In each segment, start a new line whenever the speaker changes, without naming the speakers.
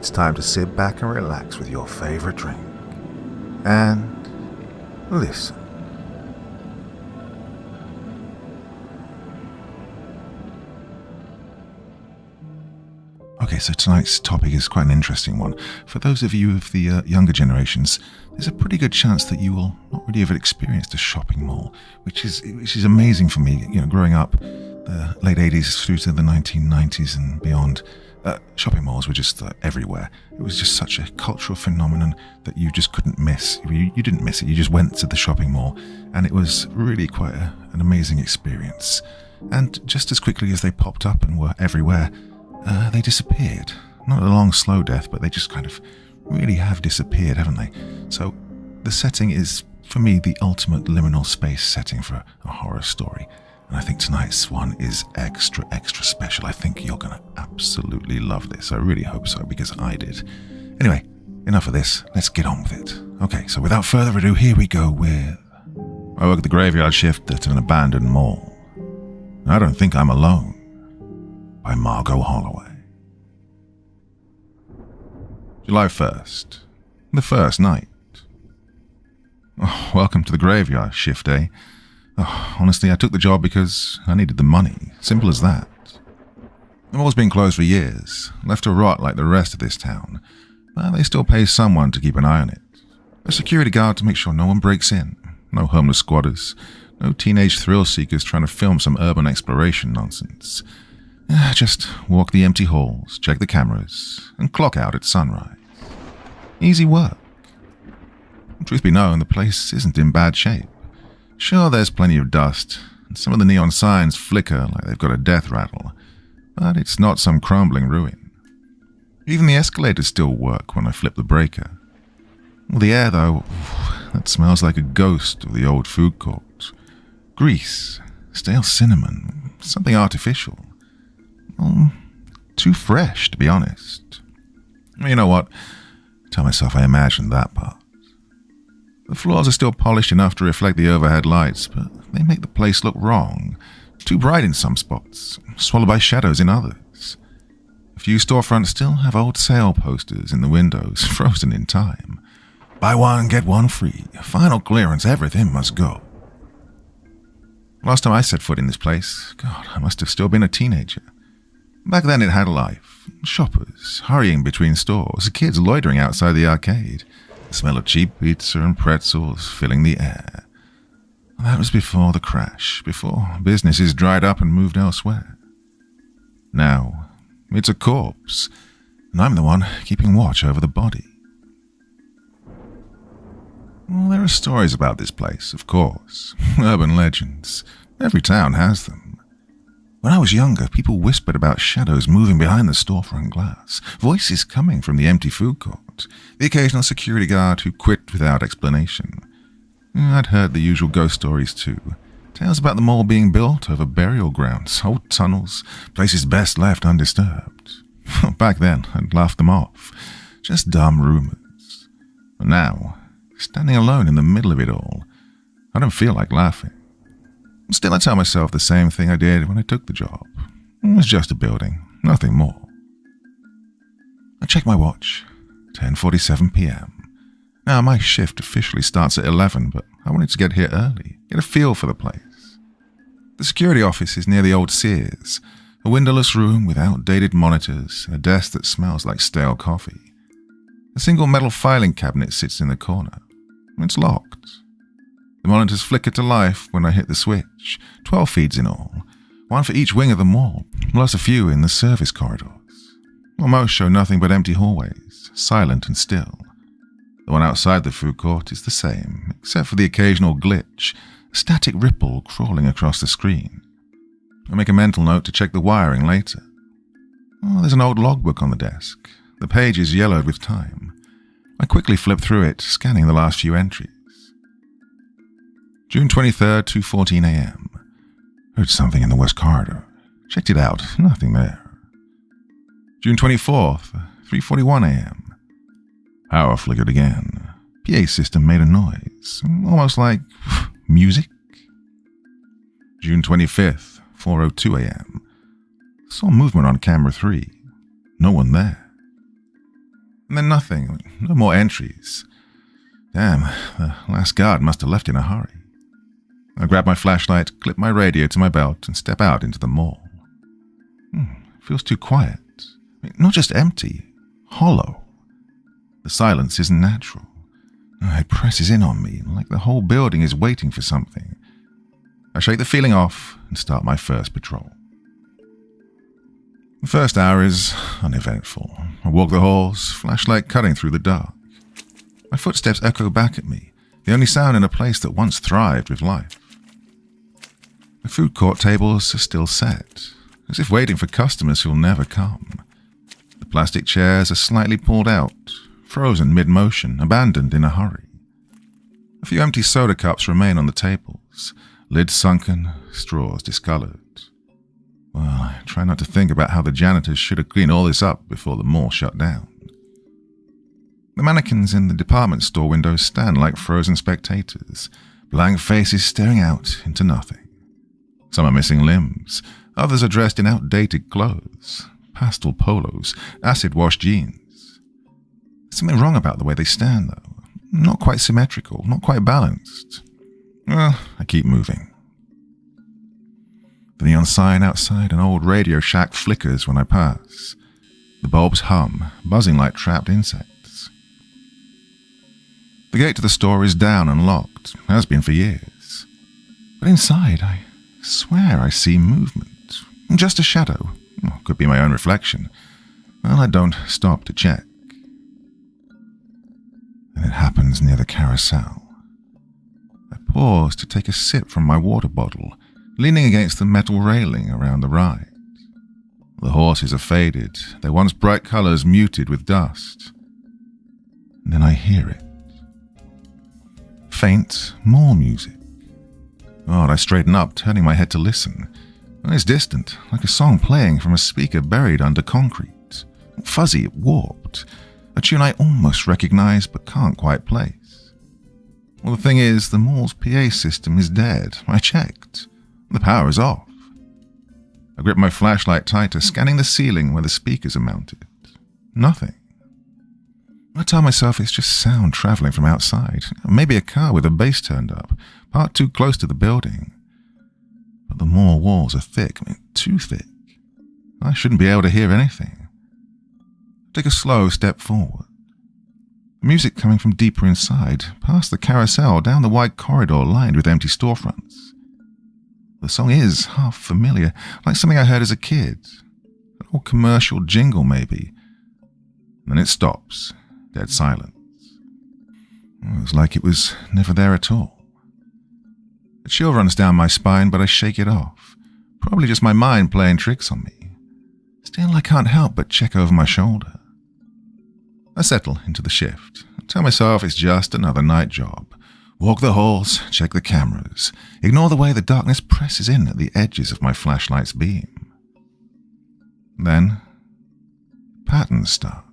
it's time to sit back and relax with your favorite drink. And listen. Okay, so tonight's topic is quite an interesting one. For those of you of the younger generations, there's a pretty good chance that you will not really have experienced a shopping mall, which is amazing for me. You know, growing up, the late 80s through to the 1990s and beyond, shopping malls were just everywhere. It was just such a cultural phenomenon that you just couldn't miss. You didn't miss it. You just went to the shopping mall, and it was really quite an amazing experience. And just as quickly as they popped up and were everywhere, they disappeared. Not a long, slow death, but they just kind of really have disappeared, haven't they? So the setting is, for me, the ultimate liminal space setting for a horror story. And I think tonight's one is extra, extra special. I think you're going to absolutely love this. I really hope so, because I did. Anyway, enough of this. Let's get on with it. Okay, so without further ado, here we go with I Work the Graveyard Shift at an Abandoned Mall. I Don't Think I'm Alone, by Margot Holloway. July 1st, the first night. Oh, welcome to the graveyard shift, eh? Oh, honestly, I took the job because I needed the money. Simple as that. The mall's been closed for years, left to rot like the rest of this town, but they still pay someone to keep an eye on it. A security guard to make sure no one breaks in, no homeless squatters, no teenage thrill seekers trying to film some urban exploration nonsense. Just walk the empty halls, check the cameras, and clock out at sunrise. Easy work. Truth be known, the place isn't in bad shape. Sure, there's plenty of dust, and some of the neon signs flicker like they've got a death rattle, but it's not some crumbling ruin. Even the escalators still work when I flip the breaker. The air, though, that smells like a ghost of the old food court. Grease, stale cinnamon, something artificial. Too fresh, to be honest. You know what? Tell myself I imagined that part. The floors are still polished enough to reflect the overhead lights, but they make the place look wrong. Too bright in some spots, swallowed by shadows in others. A few storefronts still have old sale posters in the windows, frozen in time. Buy one, get one free. Final clearance, everything must go. Last time I set foot in this place, God, I must have still been a teenager. Back then it had a life. Shoppers hurrying between stores, kids loitering outside the arcade, the smell of cheap pizza and pretzels filling the air. That was before the crash, before businesses dried up and moved elsewhere. Now, it's a corpse, and I'm the one keeping watch over the body. Well, there are stories about this place, of course. Urban legends. Every town has them. When I was younger, people whispered about shadows moving behind the storefront glass, voices coming from the empty food court, the occasional security guard who quit without explanation. I'd heard the usual ghost stories too. Tales about the mall being built over burial grounds, old tunnels, places best left undisturbed. Back then, I'd laughed them off. Just dumb rumors. But now, standing alone in the middle of it all, I don't feel like laughing. Still, I tell myself the same thing I did when I took the job. It was just a building, nothing more. I check my watch. 10:47 p.m. Now, my shift officially starts at 11, but I wanted to get here early, get a feel for the place. The security office is near the old Sears, a windowless room with outdated monitors and a desk that smells like stale coffee. A single metal filing cabinet sits in the corner. It's locked. The monitors flicker to life when I hit the switch, 12 feeds in all, one for each wing of the mall, plus a few in the service corridors. Well, most show nothing but empty hallways, silent and still. The one outside the food court is the same, except for the occasional glitch, a static ripple crawling across the screen. I make a mental note to check the wiring later. Oh, there's an old logbook on the desk. The page is yellowed with time. I quickly flip through it, scanning the last few entries. June 23rd, 2:14 a.m. Heard something in the west corridor. Checked it out. Nothing there. June 24th, 3:41 a.m. Power flickered again. PA system made a noise, almost like music. June 25th, 4:02 a.m. Saw movement on camera 3. No one there. And then nothing, no more entries. Damn, the last guard must have left in a hurry. I grab my flashlight, clip my radio to my belt, and step out into the mall. It feels too quiet. Not just empty, hollow. The silence isn't natural. It presses in on me, like the whole building is waiting for something. I shake the feeling off and start my first patrol. The first hour is uneventful. I walk the halls, flashlight cutting through the dark. My footsteps echo back at me, the only sound in a place that once thrived with life. The food court tables are still set, as if waiting for customers who'll never come. The plastic chairs are slightly pulled out, frozen mid-motion, abandoned in a hurry. A few empty soda cups remain on the tables, lids sunken, straws discolored. Well, I try not to think about how the janitors should have cleaned all this up before the mall shut down. The mannequins in the department store windows stand like frozen spectators, blank faces staring out into nothing. Some are missing limbs, others are dressed in outdated clothes, pastel polos, acid-wash jeans. There's something wrong about the way they stand, though. Not quite symmetrical, not quite balanced. Well, I keep moving. The neon sign outside an old Radio Shack flickers when I pass. The bulbs hum, buzzing like trapped insects. The gate to the store is down and locked, has been for years. But inside, I swear I see movement. Just a shadow. Could be my own reflection. Well, I don't stop to check. And it happens near the carousel. I pause to take a sip from my water bottle, leaning against the metal railing around the ride. The horses are faded, their once bright colors muted with dust. And then I hear it. Faint mall music. I straighten up, turning my head to listen. It's distant, like a song playing from a speaker buried under concrete. Fuzzy, warped. A tune I almost recognize but can't quite place. Well, the thing is, the mall's PA system is dead. I checked. The power is off. I grip my flashlight tighter, scanning the ceiling where the speakers are mounted. Nothing. I tell myself it's just sound traveling from outside. Maybe a car with the bass turned up, parked too close to the building. But the mall walls are thick, too thick. I shouldn't be able to hear anything. I take a slow step forward. The music coming from deeper inside, past the carousel, down the wide corridor lined with empty storefronts. The song is half familiar, like something I heard as a kid. An old commercial jingle, maybe. Then it stops, dead silence. It was like it was never there at all. A chill runs down my spine, but I shake it off. Probably just my mind playing tricks on me. Still, I can't help but check over my shoulder. I settle into the shift. I tell myself it's just another night job. Walk the halls, check the cameras, ignore the way the darkness presses in at the edges of my flashlight's beam. Then, patterns start.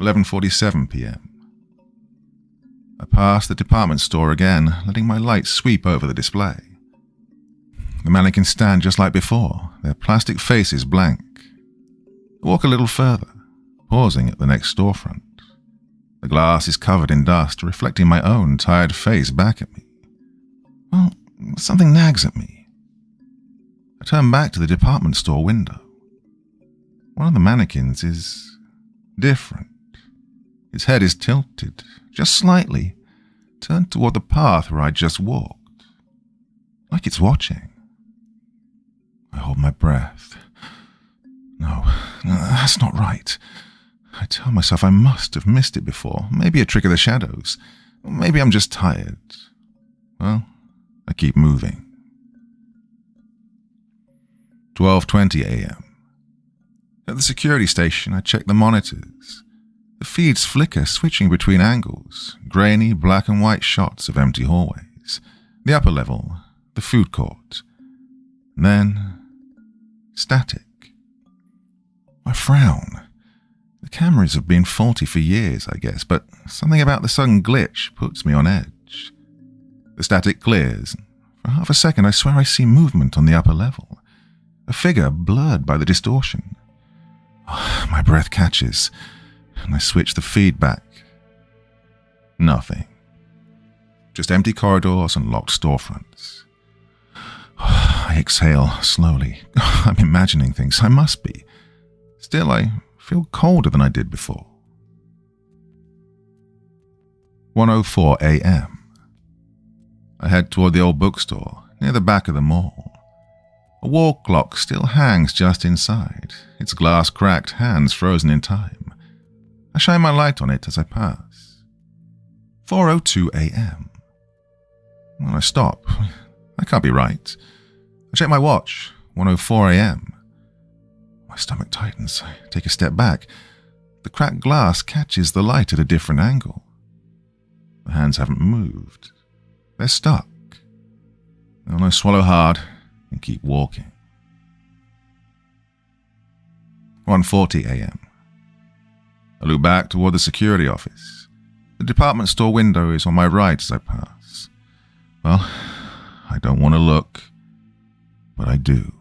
11:47 p.m. I pass the department store again, letting my light sweep over the display. The mannequins stand just like before, their plastic faces blank. I walk a little further, pausing at the next storefront. The glass is covered in dust, reflecting my own tired face back at me. Well, something nags at me. I turn back to the department store window. One of the mannequins is different. His head is tilted, just slightly, turned toward the path where I just walked. Like it's watching. I hold my breath. No, that's not right. I tell myself I must have missed it before. Maybe a trick of the shadows. Maybe I'm just tired. Well, I keep moving. 12:20 a.m. At the security station, I check the monitors. The feeds flicker, switching between angles, grainy black and white shots of empty hallways. The upper level, the food court. And then, static. I frown. The cameras have been faulty for years, I guess, but something about the sudden glitch puts me on edge. The static clears. For half a second, I swear I see movement on the upper level. A figure blurred by the distortion. My breath catches, and I switch the feed back. Nothing. Just empty corridors and locked storefronts. I exhale slowly. I'm imagining things. I must be. Still, I feel colder than I did before. 1:04 a.m. I head toward the old bookstore near the back of the mall. A wall clock still hangs just inside, its glass cracked hands frozen in time. I shine my light on it as I pass. 4:02 a.m. When I stop, that can't be right. I check my watch, 1:04 a.m. My stomach tightens. I take a step back. The cracked glass catches the light at a different angle. The hands haven't moved. They're stuck. I swallow hard and keep walking. 1:40 a.m. I look back toward the security office. The department store window is on my right as I pass. Well, I don't want to look, but I do.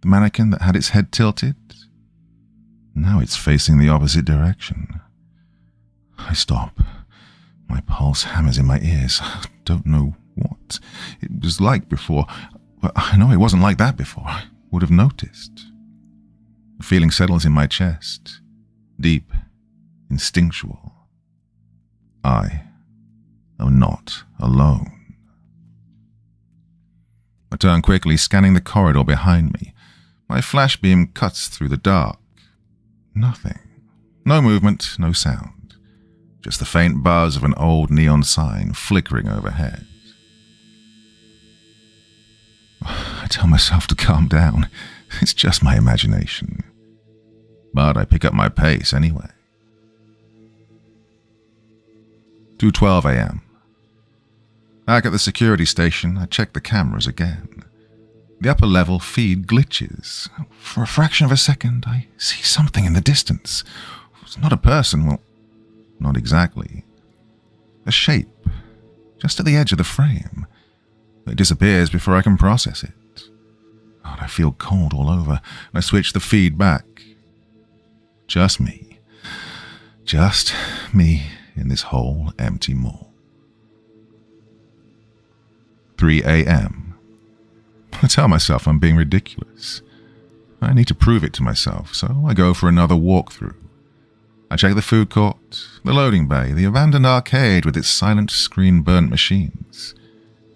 The mannequin that had its head tilted, now it's facing the opposite direction. I stop. My pulse hammers in my ears. I don't know what it was like before, but I know it wasn't like that before. I would have noticed. The feeling settles in my chest, deep, instinctual. I am not alone. I turn quickly, scanning the corridor behind me. My flash beam cuts through the dark. Nothing. No movement, no sound. Just the faint buzz of an old neon sign flickering overhead. I tell myself to calm down. It's just my imagination. But I pick up my pace anyway. 2:12 a.m. Back at the security station, I check the cameras again. The upper level feed glitches. For a fraction of a second, I see something in the distance. It's not a person, well, not exactly. A shape, just at the edge of the frame. It disappears before I can process it. God, I feel cold all over, and I switch the feed back. Just me. Just me in this whole empty mall. 3 a.m. I tell myself I'm being ridiculous. I need to prove it to myself, so I go for another walkthrough. I check the food court, the loading bay, the abandoned arcade with its silent screen-burnt machines.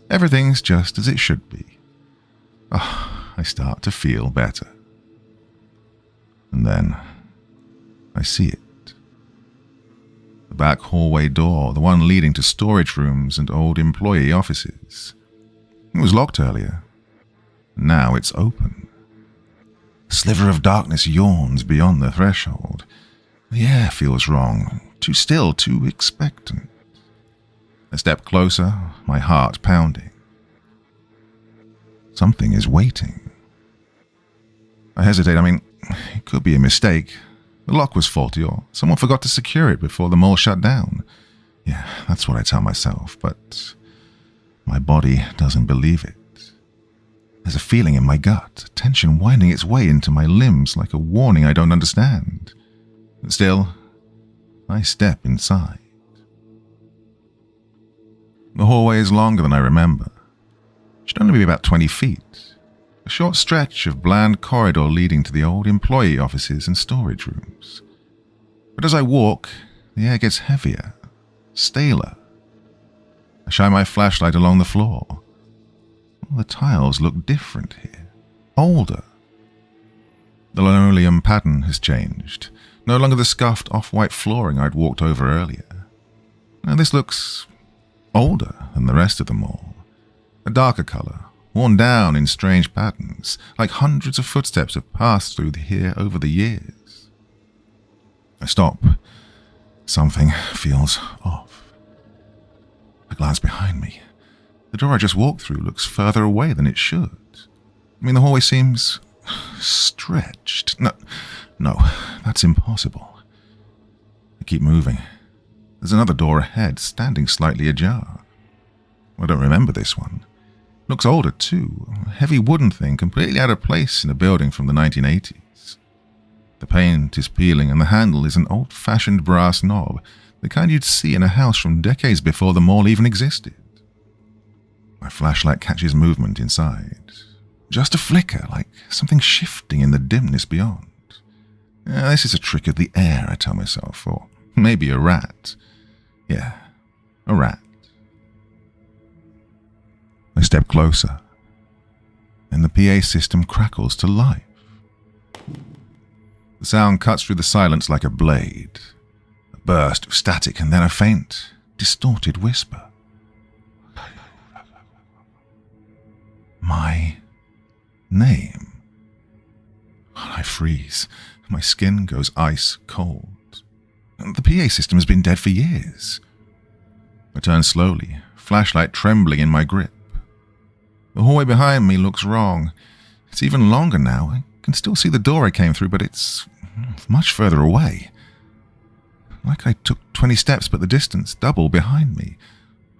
Everything's just as it should be. I start to feel better. And then I see it. The back hallway door, the one leading to storage rooms and old employee offices. It was locked earlier. Now it's open. A sliver of darkness yawns beyond the threshold. The air feels wrong, too still, too expectant. A step closer, my heart pounding. Something is waiting. I hesitate. It could be a mistake. The lock was faulty, or someone forgot to secure it before the mall shut down. Yeah, that's what I tell myself, but my body doesn't believe it. There's a feeling in my gut, a tension winding its way into my limbs like a warning I don't understand. But still, I step inside. The hallway is longer than I remember. It should only be about 20 feet. A short stretch of bland corridor leading to the old employee offices and storage rooms. But as I walk, the air gets heavier, staler. I shine my flashlight along the floor. The tiles look different here, older. The linoleum pattern has changed, no longer the scuffed off-white flooring I'd walked over earlier. Now this looks older than the rest of the mall. A darker color, worn down in strange patterns, like hundreds of footsteps have passed through here over the years. I stop. Something feels off. I glance behind me. The door I just walked through looks further away than it should. The hallway seems stretched. No, that's impossible. I keep moving. There's another door ahead, standing slightly ajar. I don't remember this one. Looks older, too. A heavy wooden thing completely out of place in a building from the 1980s. The paint is peeling and the handle is an old-fashioned brass knob, the kind you'd see in a house from decades before the mall even existed. My flashlight catches movement inside. Just a flicker, like something shifting in the dimness beyond. This is a trick of the air, I tell myself, or maybe a rat. Yeah, a rat. I step closer, and the PA system crackles to life. The sound cuts through the silence like a blade. A burst of static and then a faint, distorted whisper. My name. I freeze. My skin goes ice cold. The PA system has been dead for years. I turn slowly, flashlight trembling in my grip. The hallway behind me looks wrong. It's even longer now. I can still see the door I came through, but it's much further away. Like I took 20 steps, but the distance double behind me.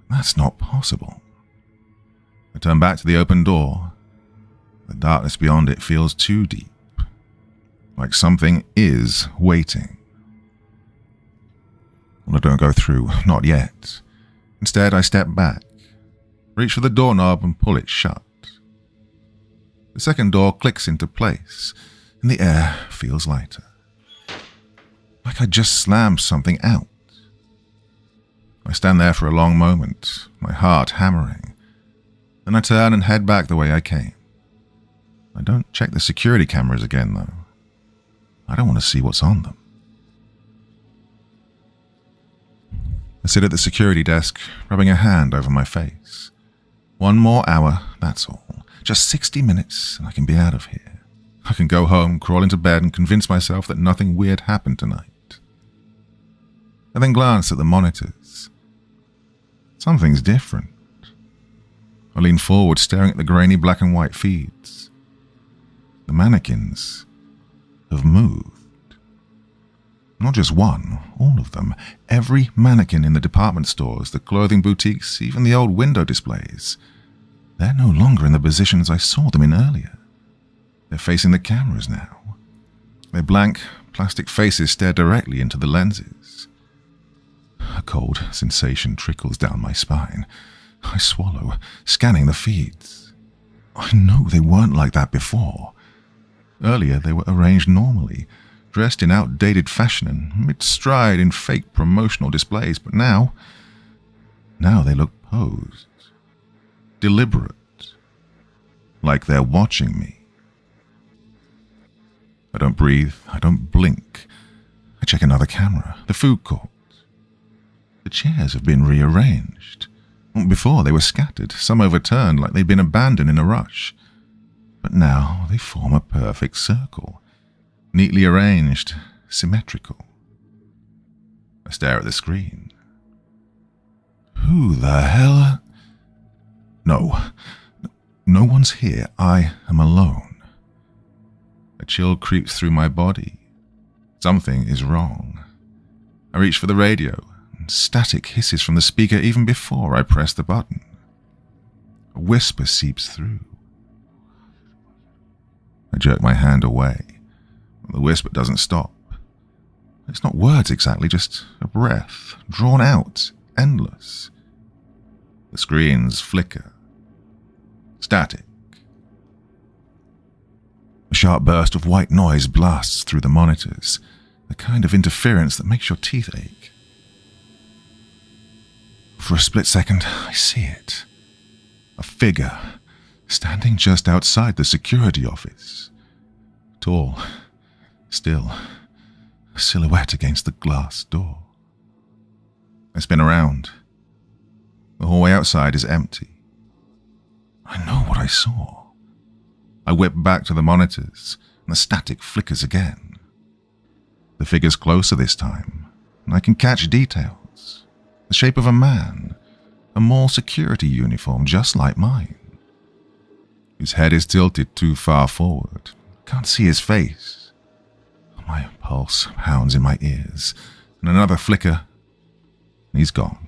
That's not possible. I turn back to the open door. The darkness beyond it feels too deep. Like something is waiting. Well, I don't go through, not yet. Instead, I step back, reach for the doorknob and pull it shut. The second door clicks into place, and the air feels lighter. Like I just slammed something out. I stand there for a long moment, my heart hammering. Then I turn and head back the way I came. I don't check the security cameras again, though. I don't want to see what's on them. I sit at the security desk, rubbing a hand over my face. 1 more hour, that's all. Just 60 minutes, and I can be out of here. I can go home, crawl into bed, and convince myself that nothing weird happened tonight. I then glance at the monitors. Something's different. I lean forward, staring at the grainy black and white feeds. The mannequins have moved. Not just one, all of them. Every mannequin in the department stores, the clothing boutiques, even the old window displays. They're no longer in the positions I saw them in earlier. They're facing the cameras now. Their blank, plastic faces stare directly into the lenses. A cold sensation trickles down my spine. I swallow, scanning the feeds. I know they weren't like that before. Earlier, they were arranged normally, dressed in outdated fashion and mid-stride in fake promotional displays, but now they look posed, deliberate, like they're watching me. I don't breathe, I don't blink. I check another camera, the food court. The chairs have been rearranged. Before, they were scattered, some overturned like they'd been abandoned in a rush. But now they form a perfect circle, neatly arranged, symmetrical. I stare at the screen. Who the hell? No one's here. I am alone. A chill creeps through my body. Something is wrong. I reach for the radio, and static hisses from the speaker even before I press the button. A whisper seeps through. I jerk my hand away. The whisper doesn't stop. It's not words exactly, just a breath, drawn out, endless. The screens flicker. Static. A sharp burst of white noise blasts through the monitors, the kind of interference that makes your teeth ache. For a split second, I see it. A figure, standing just outside the security office. Tall, still, a silhouette against the glass door. I spin around. The hallway outside is empty. I know what I saw. I whip back to the monitors, and the static flickers again. The figure's closer this time, and I can catch details. The shape of a man, a mall security uniform just like mine. His head is tilted too far forward. Can't see his face. My pulse pounds in my ears, and another flicker. He's gone.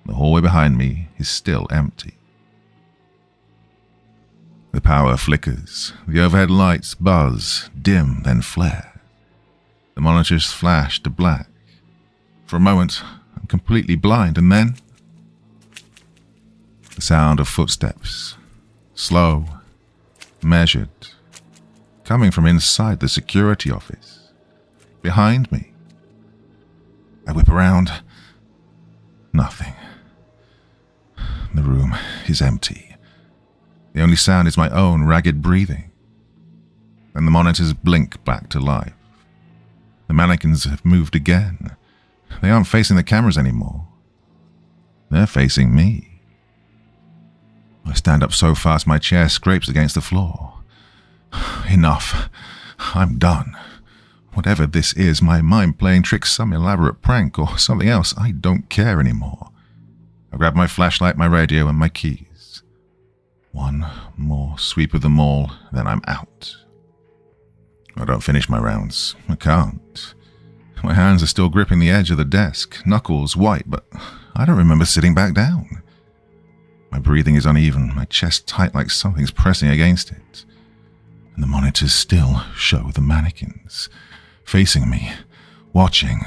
The hallway behind me is still empty. The power flickers. The overhead lights buzz, dim, then flare. The monitors flash to black. For a moment, I'm completely blind, and then the sound of footsteps, slow, measured, coming from inside the security office, behind me. I whip around. Nothing. The room is empty. The only sound is my own ragged breathing. And the monitors blink back to life. The mannequins have moved again. They aren't facing the cameras anymore. They're facing me. I stand up so fast my chair scrapes against the floor. Enough. I'm done. Whatever this is, my mind playing tricks, some elaborate prank or something else, I don't care anymore. I grab my flashlight, my radio, and my keys. One more sweep of the mall, then I'm out. I don't finish my rounds. I can't. My hands are still gripping the edge of the desk, knuckles white, but I don't remember sitting back down. My breathing is uneven, my chest tight like something's pressing against it. And the monitors still show the mannequins, facing me, watching.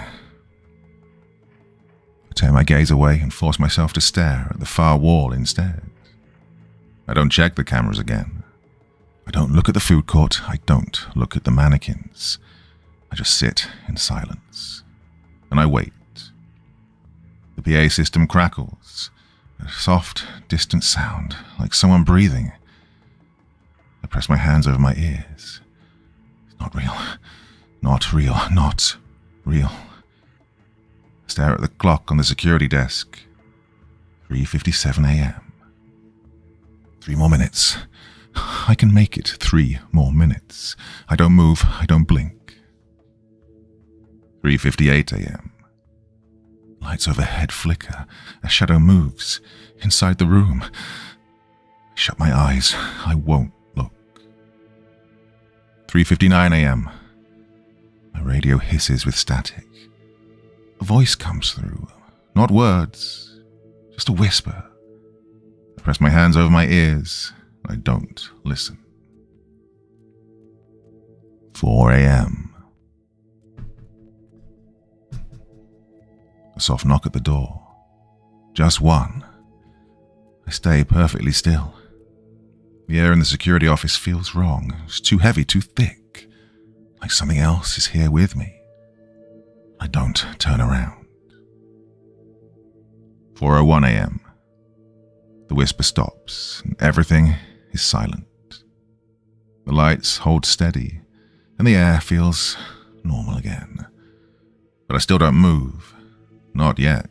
I turn my gaze away and force myself to stare at the far wall instead. I don't check the cameras again. I don't look at the food court. I don't look at the mannequins. I just sit in silence. And I wait. The PA system crackles. A soft, distant sound, like someone breathing. I press my hands over my ears. It's not real. Not real. Not real. I stare at the clock on the security desk. 3:57 a.m. 3 more minutes. I can make it 3 more minutes. I don't move. I don't blink. 3:58 a.m. Lights overhead flicker. A shadow moves inside the room. I shut my eyes. I won't look. 3:59 a.m. My radio hisses with static. A voice comes through. Not words, just a whisper. I press my hands over my ears. I don't listen. 4 a.m. A soft knock at the door. Just one. I stay perfectly still. The air in the security office feels wrong. It's too heavy, too thick. Like something else is here with me. I don't turn around. 4:01 a.m. The whisper stops, and everything is silent. The lights hold steady, and the air feels normal again. But I still don't move. Not yet.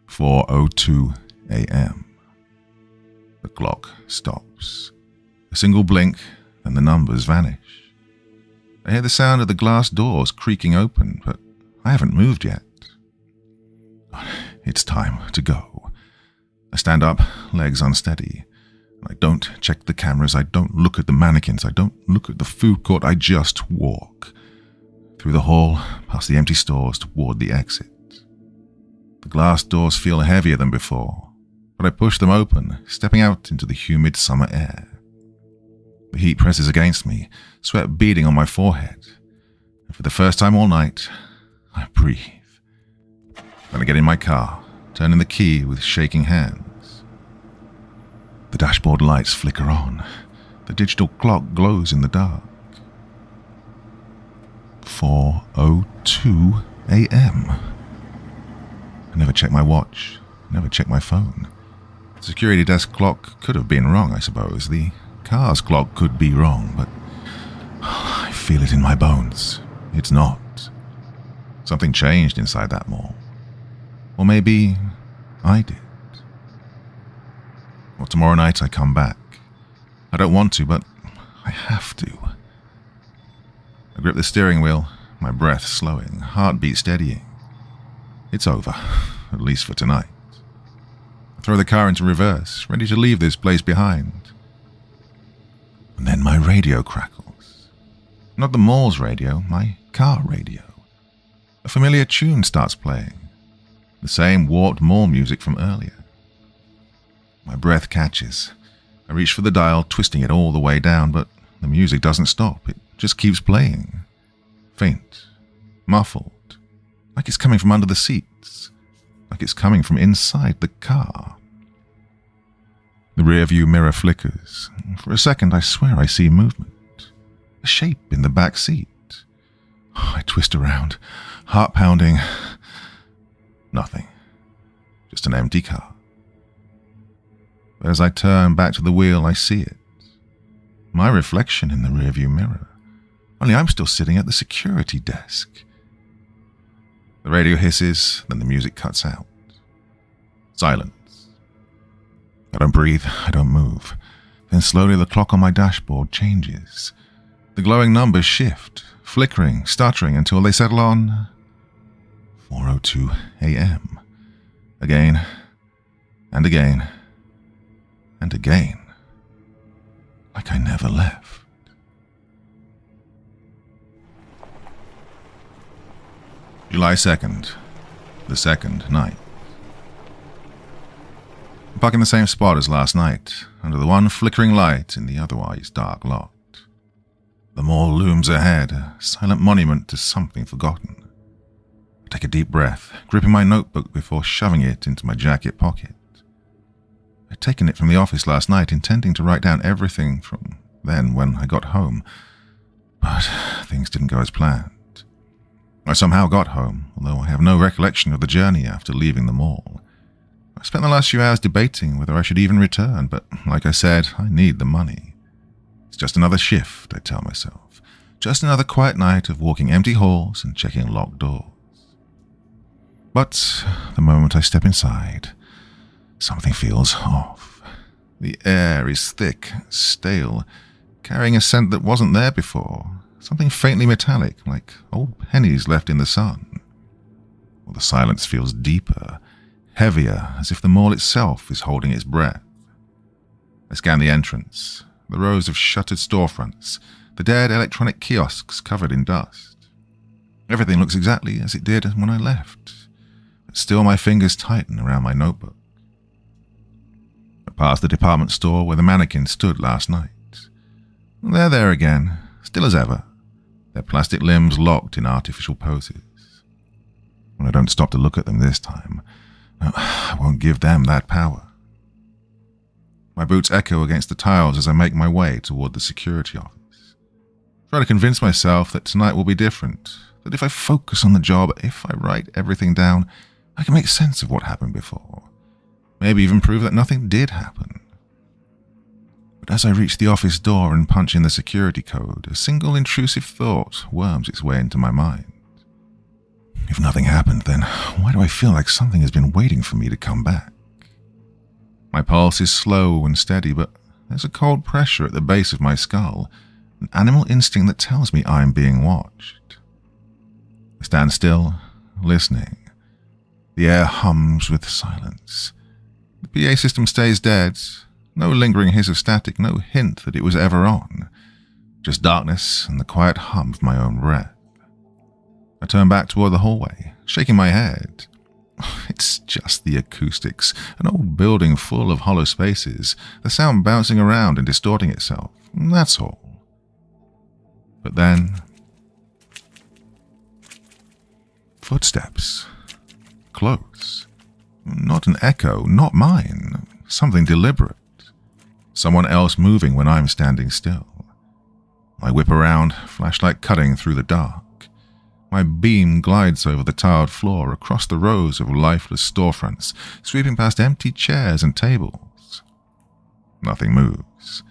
4:02 a.m. The clock stops. A single blink, and the numbers vanish. I hear the sound of the glass doors creaking open, but I haven't moved yet. It's time to go. I stand up, legs unsteady. I don't check the cameras, I don't look at the mannequins, I don't look at the food court, I just walk. Through the hall, past the empty stores toward the exit. The glass doors feel heavier than before, but I push them open, stepping out into the humid summer air. The heat presses against me, sweat beading on my forehead, and for the first time all night, I breathe. Then I get in my car, turning the key with shaking hands. The dashboard lights flicker on. The digital clock glows in the dark. 4:02 a.m. I never check my watch, never check my phone. The security desk clock could have been wrong, I suppose. The car's clock could be wrong, but I feel it in my bones. It's not. Something changed inside that mall. Or maybe I did. Or tomorrow night I come back. I don't want to, but I have to. I grip the steering wheel, my breath slowing, heartbeat steadying. It's over, at least for tonight. I throw the car into reverse, ready to leave this place behind. And then my radio crackles. Not the mall's radio, my car radio. A familiar tune starts playing. The same warped mall music from earlier. My breath catches. I reach for the dial, twisting it all the way down, but the music doesn't stop. It just keeps playing. Faint, muffled, like it's coming from under the seats, like it's coming from inside the car. The rearview mirror flickers. For a second, I swear I see movement. A shape in the back seat. I twist around, heart pounding. Nothing. Just an empty car. But as I turn back to the wheel, I see it. My reflection in the rearview mirror. Only I'm still sitting at the security desk. The radio hisses, then the music cuts out. Silence. I don't breathe, I don't move. Then slowly the clock on my dashboard changes. The glowing numbers shift, flickering, stuttering until they settle on 4:02 a.m. Again, and again, and again. Like I never left. July 2nd, the second night. I'm back in the same spot as last night, under the one flickering light in the otherwise dark lot. The mall looms ahead, a silent monument to something forgotten. I take a deep breath, gripping my notebook before shoving it into my jacket pocket. I'd taken it from the office last night, intending to write down everything from then when I got home, but things didn't go as planned. I somehow got home, although I have no recollection of the journey after leaving the mall. I spent the last few hours debating whether I should even return, but like I said, I need the money. It's just another shift, I tell myself. Just another quiet night of walking empty halls and checking locked doors. But the moment I step inside, something feels off. The air is thick, stale, carrying a scent that wasn't there before. Something faintly metallic, like old pennies left in the sun. Well, the silence feels deeper, heavier, as if the mall itself is holding its breath. I scan the entrance, the rows of shuttered storefronts, the dead electronic kiosks covered in dust. Everything looks exactly as it did when I left, but still my fingers tighten around my notebook. I pass the department store where the mannequin stood last night. They're there again, still as ever, their plastic limbs locked in artificial poses. When I don't stop to look at them this time, I won't give them that power. My boots echo against the tiles as I make my way toward the security office. I try to convince myself that tonight will be different, that if I focus on the job, if I write everything down, I can make sense of what happened before. Maybe even prove that nothing did happen. But as I reach the office door and punch in the security code, a single intrusive thought worms its way into my mind. If nothing happened, then why do I feel like something has been waiting for me to come back? My pulse is slow and steady, but there's a cold pressure at the base of my skull, an animal instinct that tells me I'm being watched. I stand still, listening. The air hums with silence. The PA system stays dead. No lingering hiss of static, no hint that it was ever on. Just darkness and the quiet hum of my own breath. I turn back toward the hallway, shaking my head. It's just the acoustics, an old building full of hollow spaces, the sound bouncing around and distorting itself. That's all. But then... footsteps. Close. Not an echo, not mine. Something deliberate. Someone else moving when I'm standing still. I whip around, flashlight cutting through the dark. My beam glides over the tiled floor, across the rows of lifeless storefronts, sweeping past empty chairs and tables. Nothing moves.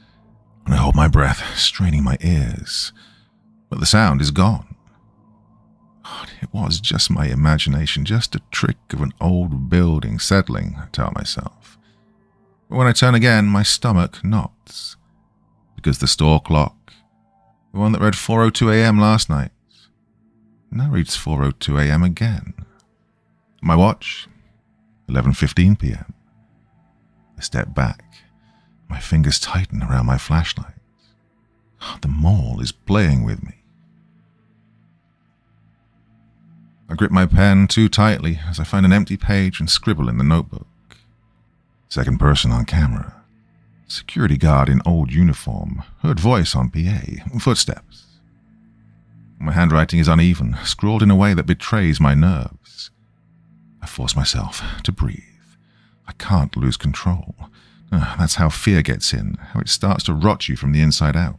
I hold my breath, straining my ears. But the sound is gone. God, it was just my imagination, just a trick of an old building settling, I tell myself. But when I turn again, my stomach knots. Because the store clock, the one that read 4:02 a.m. last night, now reads 4:02 a.m. again. My watch, 11:15 p.m. I step back. My fingers tighten around my flashlight. The mall is playing with me. I grip my pen too tightly as I find an empty page and scribble in the notebook. Second person on camera. Security guard in old uniform. Heard voice on PA. Footsteps. My handwriting is uneven, scrawled in a way that betrays my nerves. I force myself to breathe. I can't lose control. That's how fear gets in, how it starts to rot you from the inside out.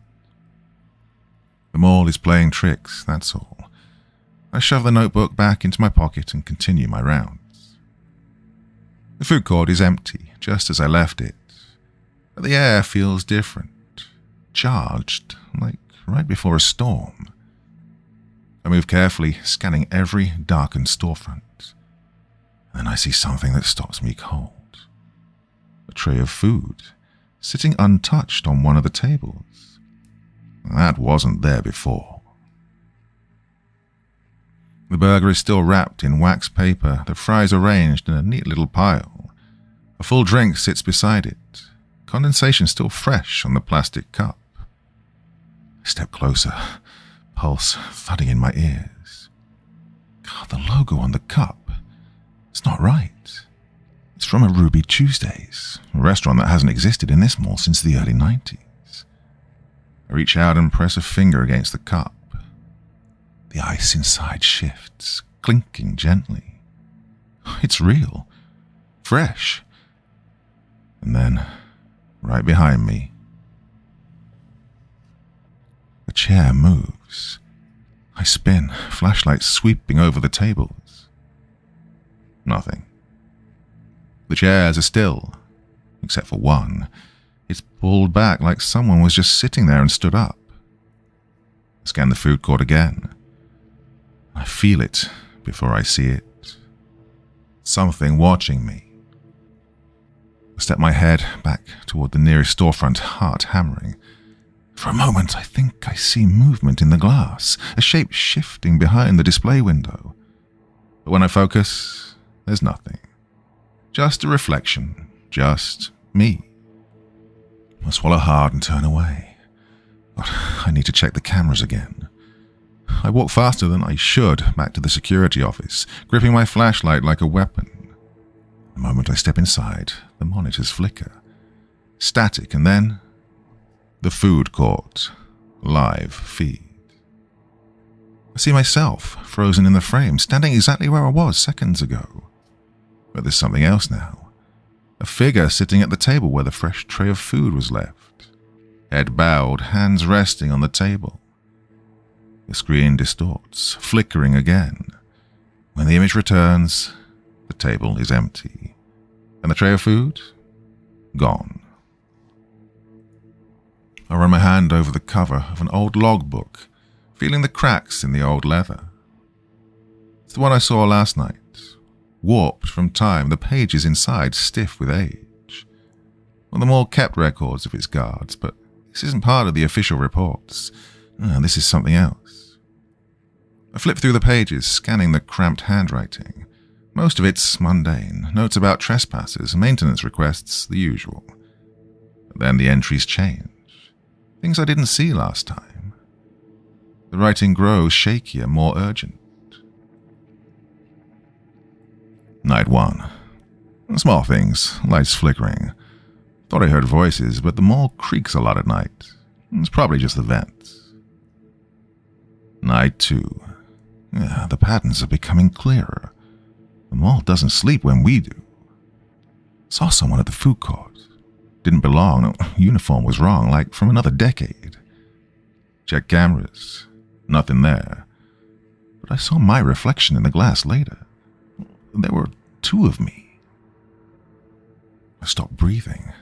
The mall is playing tricks, that's all. I shove the notebook back into my pocket and continue my rounds. The food court is empty, just as I left it. But the air feels different, charged, like right before a storm. I move carefully, scanning every darkened storefront. Then I see something that stops me cold. A tray of food, sitting untouched on one of the tables. That wasn't there before. The burger is still wrapped in wax paper, the fries arranged in a neat little pile. A full drink sits beside it, condensation still fresh on the plastic cup. I step closer, pulse thudding in my ears. God, the logo on the cup, it's not right. It's from a Ruby Tuesdays, a restaurant that hasn't existed in this mall since the early 90s. I reach out and press a finger against the cup. The ice inside shifts, clinking gently. It's real, fresh. And then, right behind me, a chair moves. I spin, flashlight sweeping over the tables. Nothing. The chairs are still, except for one. It's pulled back like someone was just sitting there and stood up. I scan the food court again. I feel it before I see it. Something watching me. I step my head back toward the nearest storefront, heart hammering. For a moment, I think I see movement in the glass, a shape shifting behind the display window. But when I focus, there's nothing. Just a reflection, just me. I swallow hard and turn away. But I need to check the cameras again. I walk faster than I should back to the security office, gripping my flashlight like a weapon. The moment I step inside, the monitors flicker. Static, and then the food court, live feed. I see myself, frozen in the frame, standing exactly where I was seconds ago. But there's something else now. A figure sitting at the table where the fresh tray of food was left. Head bowed, hands resting on the table. The screen distorts, flickering again. When the image returns, the table is empty. And the tray of food? Gone. I run my hand over the cover of an old logbook, feeling the cracks in the old leather. It's the one I saw last night. Warped from time, the pages inside stiff with age. Well, the mall kept records of its guards, but this isn't part of the official reports. This is something else. I flip through the pages, scanning the cramped handwriting. Most of it's mundane, notes about trespassers, maintenance requests, the usual. But then the entries change. Things I didn't see last time. The writing grows shakier, more urgent. Night 1. Small things, lights flickering. Thought I heard voices, but the mall creaks a lot at night. It's probably just the vents. Night 2. The patterns are becoming clearer. The mall doesn't sleep when we do. Saw someone at the food court. Didn't belong. Uniform was wrong, like from another decade. Checked cameras. Nothing there. But I saw my reflection in the glass later. There were 2 of me. I stopped breathing.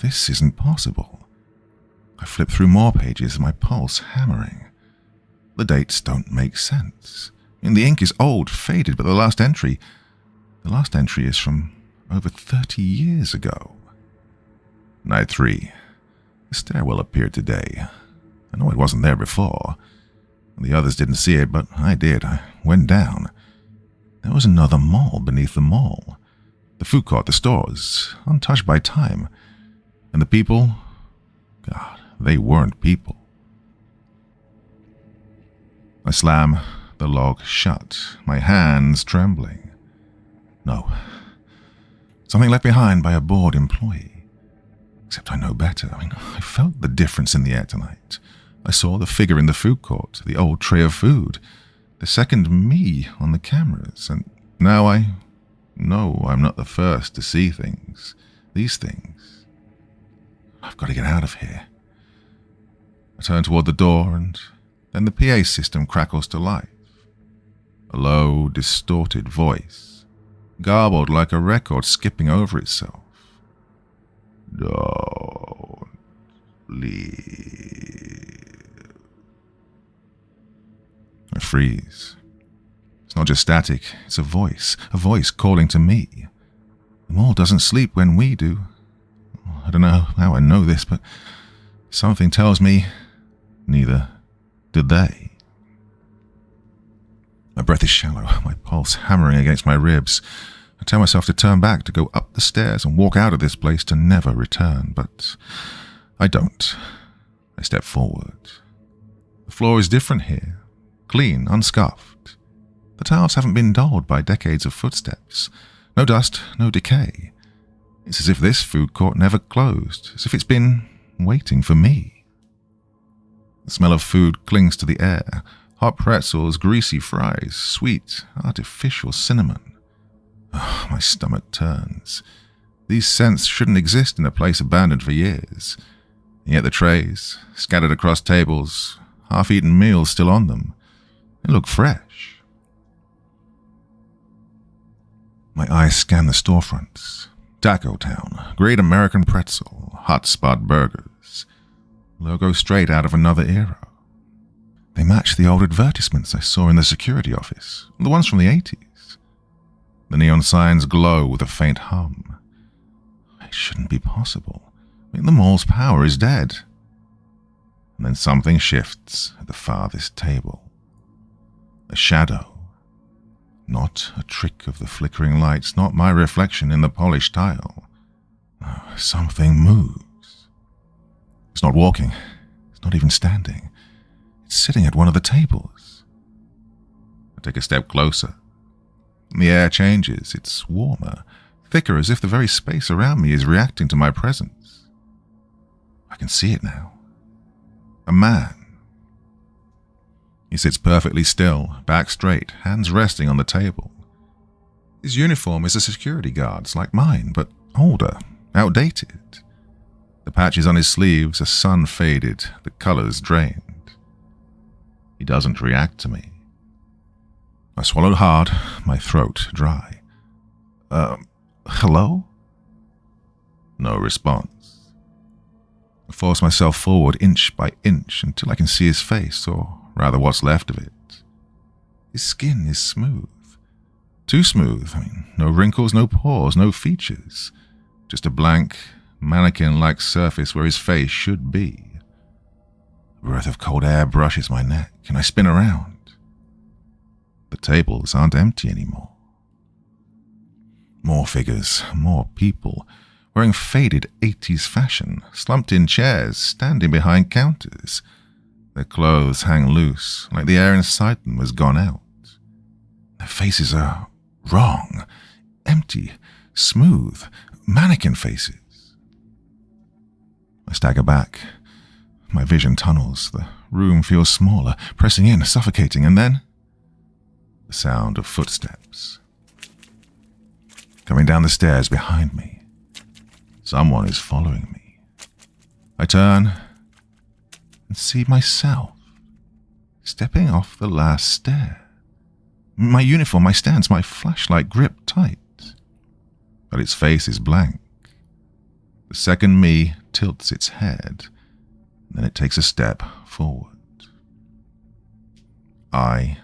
This isn't possible. I flip through more pages, my pulse hammering. The dates don't make sense. The ink is old, faded, but the last entry is from over 30 years ago. Night 3. The stairwell appeared today. I know it wasn't there before. The others didn't see it, but I did. I went down. There was another mall beneath the mall. The food court, the stores, untouched by time. And the people, God, they weren't people. I slam the log shut, my hands trembling. No. Something left behind by a bored employee. Except I know better. I felt the difference in the air tonight. I saw the figure in the food court, the old tray of food, the second me on the cameras, and now I know I'm not the first to see things, these things. I've got to get out of here. I turn toward the door, and then the PA system crackles to life. A low, distorted voice, garbled like a record skipping over itself. Don't leave. I freeze. It's not just static, it's a voice calling to me. The mall doesn't sleep when we do. I don't know how I know this, but something tells me neither did they. My breath is shallow, my pulse hammering against my ribs. I tell myself to turn back, to go up the stairs and walk out of this place to never return, but I don't. I step forward. The floor is different here, clean, unscuffed. The tiles haven't been dulled by decades of footsteps. No dust, no decay. It's as if this food court never closed, as if it's been waiting for me. The smell of food clings to the air. Hot pretzels, greasy fries, sweet, artificial cinnamon. Oh, my stomach turns. These scents shouldn't exist in a place abandoned for years. And yet the trays, scattered across tables, half-eaten meals still on them, they look fresh. My eyes scan the storefronts. Taco Town, Great American Pretzel, Hot Spot Burgers. Logo straight out of another era. They match the old advertisements I saw in the security office, the ones from the 80s. The neon signs glow with a faint hum. It shouldn't be possible. The mall's power is dead. And then something shifts at the farthest table. A shadow. Not a trick of the flickering lights, not my reflection in the polished tile. No, something moves. It's not walking. It's not even standing. It's sitting at one of the tables. I take a step closer. The air changes. It's warmer, thicker, as if the very space around me is reacting to my presence. I can see it now. A man. He sits perfectly still, back straight, hands resting on the table. His uniform is a security guard's, like mine, but older, outdated. The patches on his sleeves are sun-faded, the colors drained. He doesn't react to me. I swallowed hard, my throat dry. Hello? No response. I force myself forward inch by inch until I can see his face, or rather what's left of it. His skin is smooth. Too smooth. No wrinkles, no pores, no features. Just a blank, mannequin-like surface where his face should be. A breath of cold air brushes my neck, and I spin around. The tables aren't empty anymore. More figures, more people, wearing faded 80s fashion, slumped in chairs, standing behind counters. Their clothes hang loose, like the air inside them has gone out. Their faces are wrong, empty, smooth, mannequin faces. I stagger back. My vision tunnels. The room feels smaller, pressing in, suffocating, and then the sound of footsteps. Coming down the stairs behind me. Someone is following me. I turn and see myself, stepping off the last stair. My uniform, my stance, my flashlight gripped tight. But its face is blank. The second me tilts its head, then it takes a step forward. I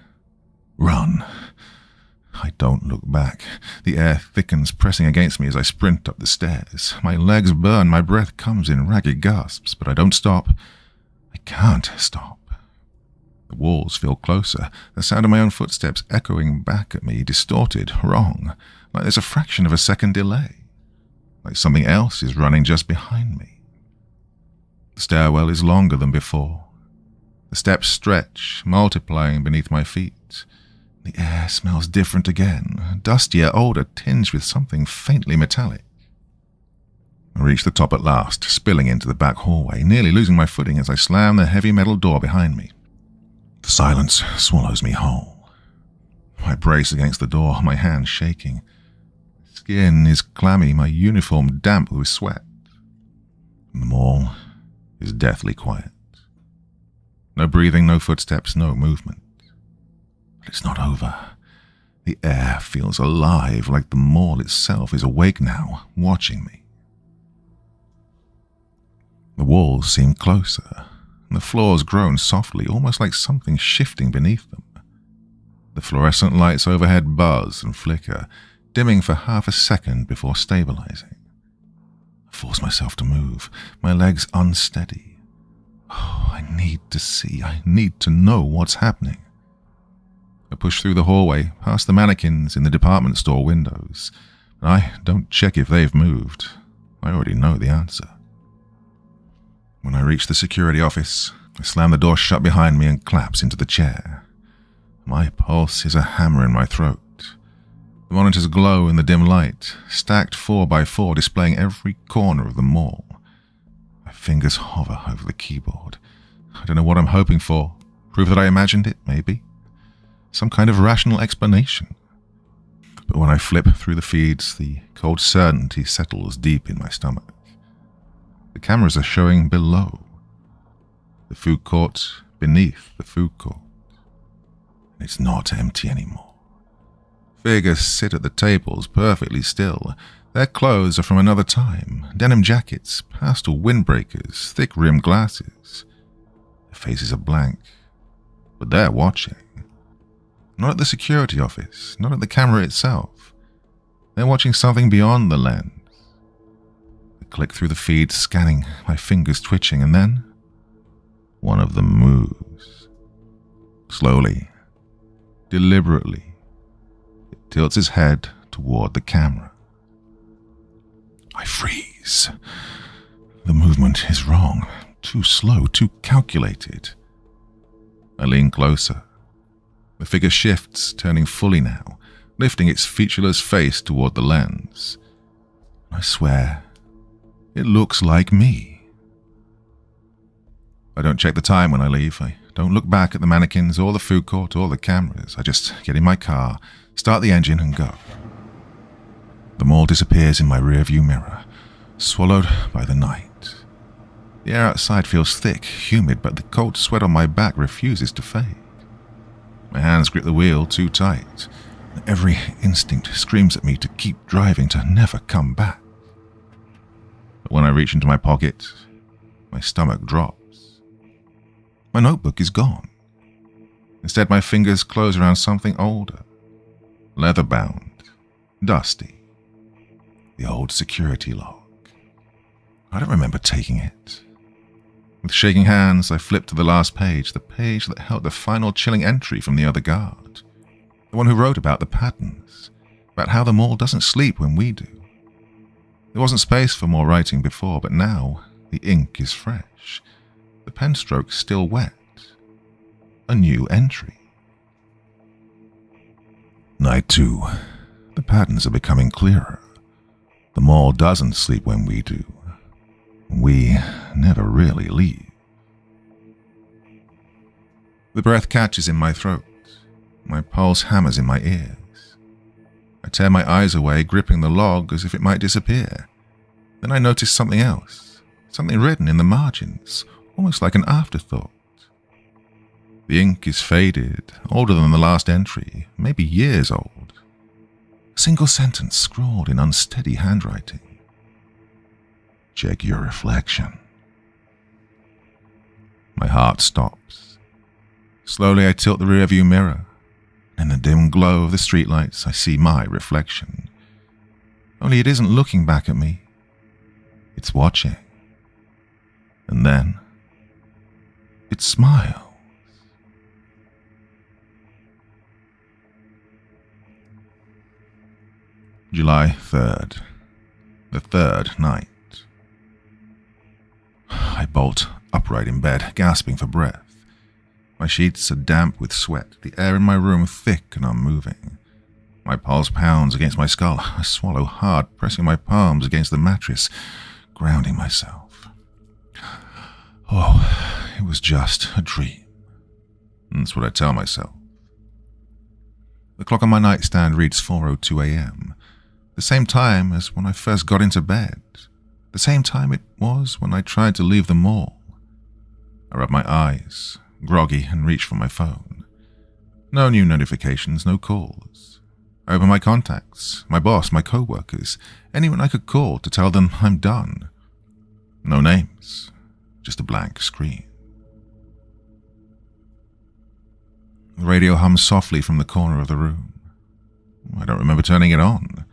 run. I don't look back. The air thickens, pressing against me as I sprint up the stairs. My legs burn, my breath comes in ragged gasps, but I don't stop. I can't stop. The walls feel closer, the sound of my own footsteps echoing back at me, distorted, wrong, like there's a fraction of a second delay, like something else is running just behind me. The stairwell is longer than before. The steps stretch, multiplying beneath my feet. The air smells different again, dustier, older, tinged with something faintly metallic. I reached the top at last, spilling into the back hallway, nearly losing my footing as I slammed the heavy metal door behind me. The silence swallows me whole. I brace against the door, my hands shaking. Skin is clammy, my uniform damp with sweat. And the mall is deathly quiet. No breathing, no footsteps, no movement. But it's not over. The air feels alive, like the mall itself is awake now, watching me. The walls seem closer, and the floors groan softly, almost like something shifting beneath them. The fluorescent lights overhead buzz and flicker, dimming for half a second before stabilizing. I force myself to move, my legs unsteady. Oh, I need to see, I need to know what's happening. I push through the hallway, past the mannequins in the department store windows. I don't check if they've moved. I already know the answer. When I reach the security office, I slam the door shut behind me and collapse into the chair. My pulse is a hammer in my throat. The monitors glow in the dim light, stacked 4x4 displaying every corner of the mall. My fingers hover over the keyboard. I don't know what I'm hoping for. Proof that I imagined it, maybe. Some kind of rational explanation. But when I flip through the feeds, the cold certainty settles deep in my stomach. The cameras are showing below. The food court beneath the food court. And it's not empty anymore. Figures sit at the tables perfectly still. Their clothes are from another time. Denim jackets, pastel windbreakers, thick-rimmed glasses. Their faces are blank. But they're watching. Not at the security office, not at the camera itself. They're watching something beyond the lens. I click through the feed, scanning, my fingers twitching, and then one of them moves. Slowly, deliberately, it tilts its head toward the camera. I freeze. The movement is wrong, too slow, too calculated. I lean closer. The figure shifts, turning fully now, lifting its featureless face toward the lens. I swear, it looks like me. I don't check the time when I leave. I don't look back at the mannequins or the food court or the cameras. I just get in my car, start the engine, and go. The mall disappears in my rearview mirror, swallowed by the night. The air outside feels thick, humid, but the cold sweat on my back refuses to fade. My hands grip the wheel too tight. Every instinct screams at me to keep driving, to never come back. But when I reach into my pocket, my stomach drops. My notebook is gone. Instead, my fingers close around something older, leather-bound, dusty. The old security log. I don't remember taking it. With shaking hands, I flipped to the last page, the page that held the final chilling entry from the other guard. The one who wrote about the patterns, about how the mall doesn't sleep when we do. There wasn't space for more writing before, but now the ink is fresh, the pen stroke's still wet. A new entry. Night 2. The patterns are becoming clearer. The mall doesn't sleep when we do. We never really leave. The breath catches in my throat. My pulse hammers in my ears. I tear my eyes away, gripping the log as if it might disappear. Then I notice something else, something written in the margins, almost like an afterthought. The ink is faded, older than the last entry, maybe years old. A single sentence scrawled in unsteady handwriting. Check your reflection. My heart stops. Slowly I tilt the rearview mirror. In the dim glow of the streetlights, I see my reflection. Only it isn't looking back at me. It's watching. And then it smiles. July 3rd. The third night. I bolt upright in bed, gasping for breath. My sheets are damp with sweat, the air in my room thick and unmoving. My pulse pounds against my skull. I swallow hard, pressing my palms against the mattress. grounding myself. Oh, it was just a dream. That's what I tell myself. The clock on my nightstand reads 4:02 a.m., the same time as when I first got into bed, the same time it was when I tried to leave the mall. I rub my eyes, groggy, and reach for my phone. No new notifications, no calls. I open my contacts, my boss, my co-workers, anyone I could call to tell them I'm done. No names, just a blank screen. The radio hums softly from the corner of the room. I don't remember turning it on.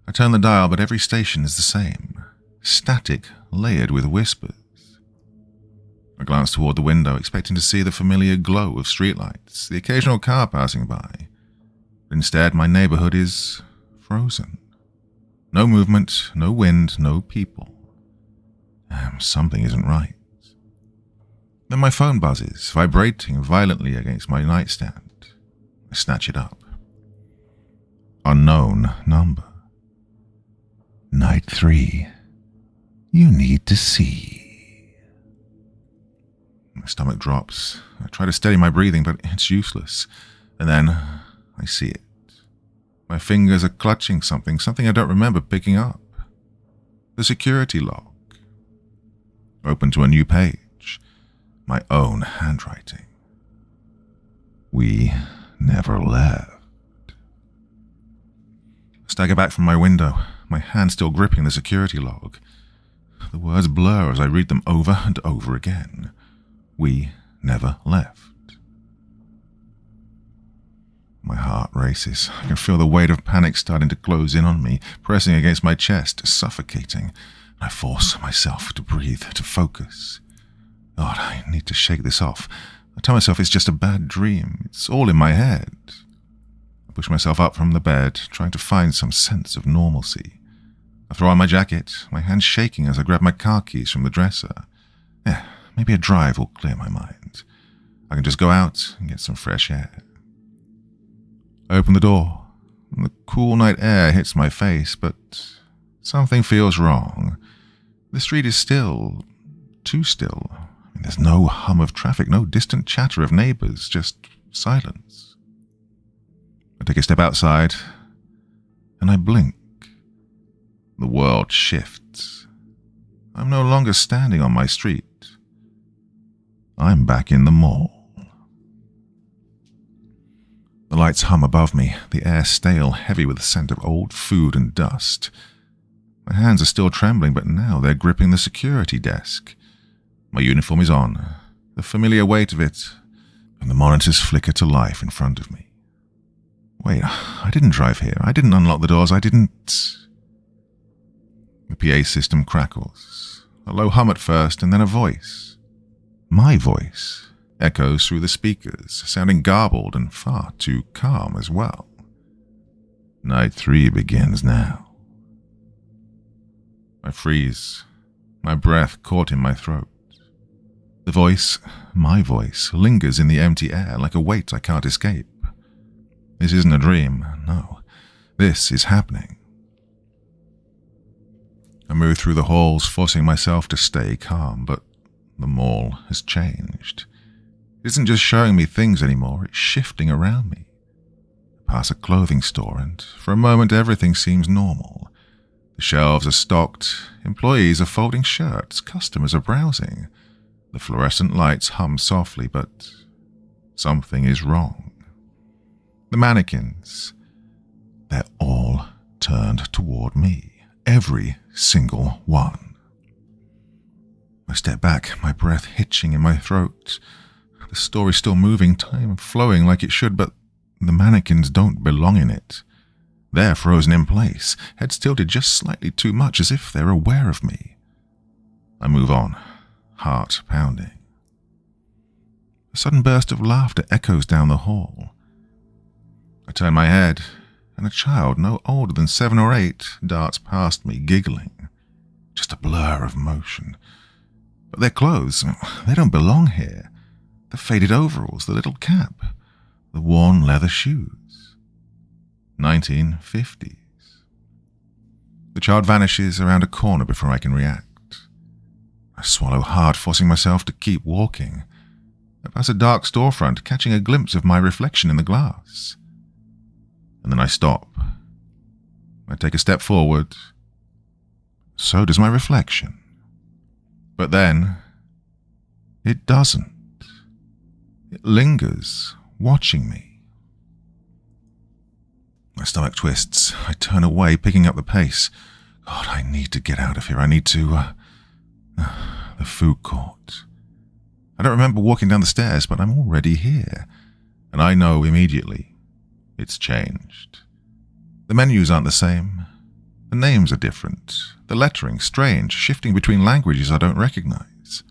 I turn the dial, but every station is the same. Static, layered with whispers. I glance toward the window, expecting to see the familiar glow of streetlights, the occasional car passing by. But instead, my neighborhood is frozen. No movement, no wind, no people. Something isn't right. Then my phone buzzes, vibrating violently against my nightstand. I snatch it up. Unknown number. Night 3. You need to see. My stomach drops. I try to steady my breathing, but it's useless. And then I see it. My fingers are clutching something I don't remember picking up. The security log. Open to a new page. My own handwriting. We never left. I stagger back from my window, my hand still gripping the security log. The words blur as I read them over and over again. We never left. My heart races. I can feel the weight of panic starting to close in on me, pressing against my chest, suffocating. I force myself to breathe, to focus. God, I need to shake this off. I tell myself it's just a bad dream. It's all in my head. I push myself up from the bed, trying to find some sense of normalcy. I throw on my jacket, my hands shaking as I grab my car keys from the dresser. Maybe a drive will clear my mind. I can just go out and get some fresh air. I open the door, and the cool night air hits my face, but something feels wrong. The street is still, too still. There's no hum of traffic, no distant chatter of neighbors, just silence. I take a step outside, and I blink. The world shifts. I'm no longer standing on my street. I'm back in the mall. The lights hum above me, the air stale, heavy with the scent of old food and dust. My hands are still trembling, but now they're gripping the security desk. My uniform is on, the familiar weight of it, and the monitors flicker to life in front of me. Wait, I didn't drive here. I didn't unlock the doors. I didn't... The PA system crackles. A low hum at first, and then a voice. My voice echoes through the speakers, sounding garbled and far too calm as well. Night 3 begins now. I freeze, my breath caught in my throat. The voice, my voice, lingers in the empty air like a weight I can't escape. This isn't a dream, no. This is happening. I move through the halls, forcing myself to stay calm, but the mall has changed. It isn't just showing me things anymore, it's shifting around me. I pass a clothing store, and for a moment everything seems normal. The shelves are stocked, employees are folding shirts, customers are browsing. The fluorescent lights hum softly, but something is wrong. The mannequins, they're all turned toward me. Every single one. I step back, my breath hitching in my throat. The story's still moving, time flowing like it should, but the mannequins don't belong in it. They're frozen in place, heads tilted just slightly too much, as if they're aware of me. I move on, heart pounding. A sudden burst of laughter echoes down the hall. I turn my head, and a child no older than 7 or 8 darts past me, giggling. Just a blur of motion. But their clothes, they don't belong here. The faded overalls, the little cap, the worn leather shoes. 1950s. The child vanishes around a corner before I can react. I swallow hard, forcing myself to keep walking. I pass a dark storefront, catching a glimpse of my reflection in the glass. And then I stop. I take a step forward. So does my reflection. But then, it doesn't. It lingers, watching me. My stomach twists. I turn away, picking up the pace. God, I need to get out of here. I need to, the food court. I don't remember walking down the stairs, but I'm already here. And I know immediately it's changed. The menus aren't the same. The names are different. The lettering strange, shifting between languages I don't recognize.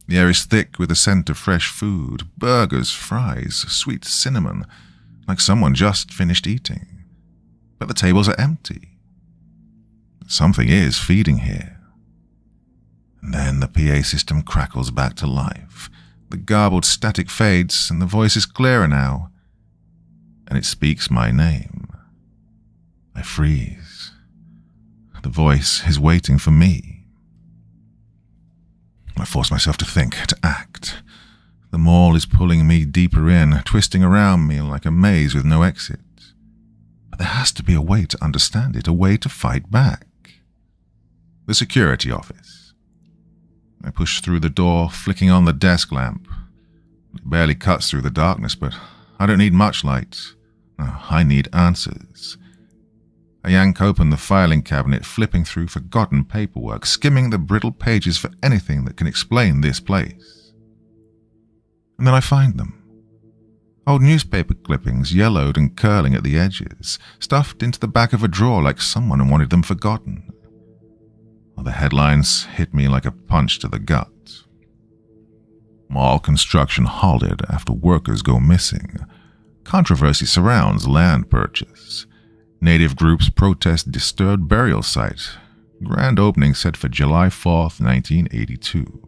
The air is thick with the scent of fresh food, burgers, fries, sweet cinnamon, like someone just finished eating. But the tables are empty. Something is feeding here. And then the PA system crackles back to life. The garbled static fades, and the voice is clearer now. And it speaks my name. I freeze. The voice is waiting for me. I force myself to think, to act. The mall is pulling me deeper in, twisting around me like a maze with no exit. But there has to be a way to understand it, a way to fight back. The security office. I push through the door, flicking on the desk lamp. It barely cuts through the darkness, but I don't need much light. I need answers. I yank open the filing cabinet, flipping through forgotten paperwork, skimming the brittle pages for anything that can explain this place. And then I find them. Old newspaper clippings, yellowed and curling at the edges, stuffed into the back of a drawer like someone wanted them forgotten. The headlines hit me like a punch to the gut. Mall construction halted after workers go missing. Controversy surrounds land purchase. Native groups protest disturbed burial site. Grand opening set for July 4th, 1982.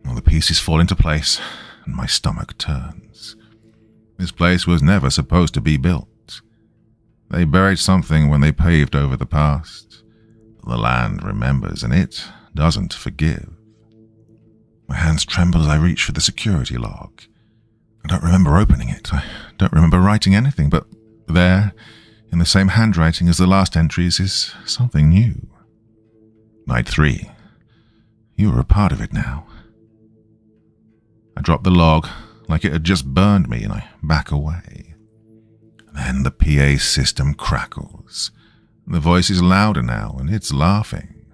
Well, the pieces fall into place, and my stomach turns. This place was never supposed to be built. They buried something when they paved over the past. The land remembers, and it doesn't forgive. My hands tremble as I reach for the security log. I don't remember opening it. I don't remember writing anything, but there, in the same handwriting as the last entries, is something new. Night 3. You are a part of it now. I drop the log like it had just burned me, and I back away. Then the PA system crackles. The voice is louder now, and it's laughing.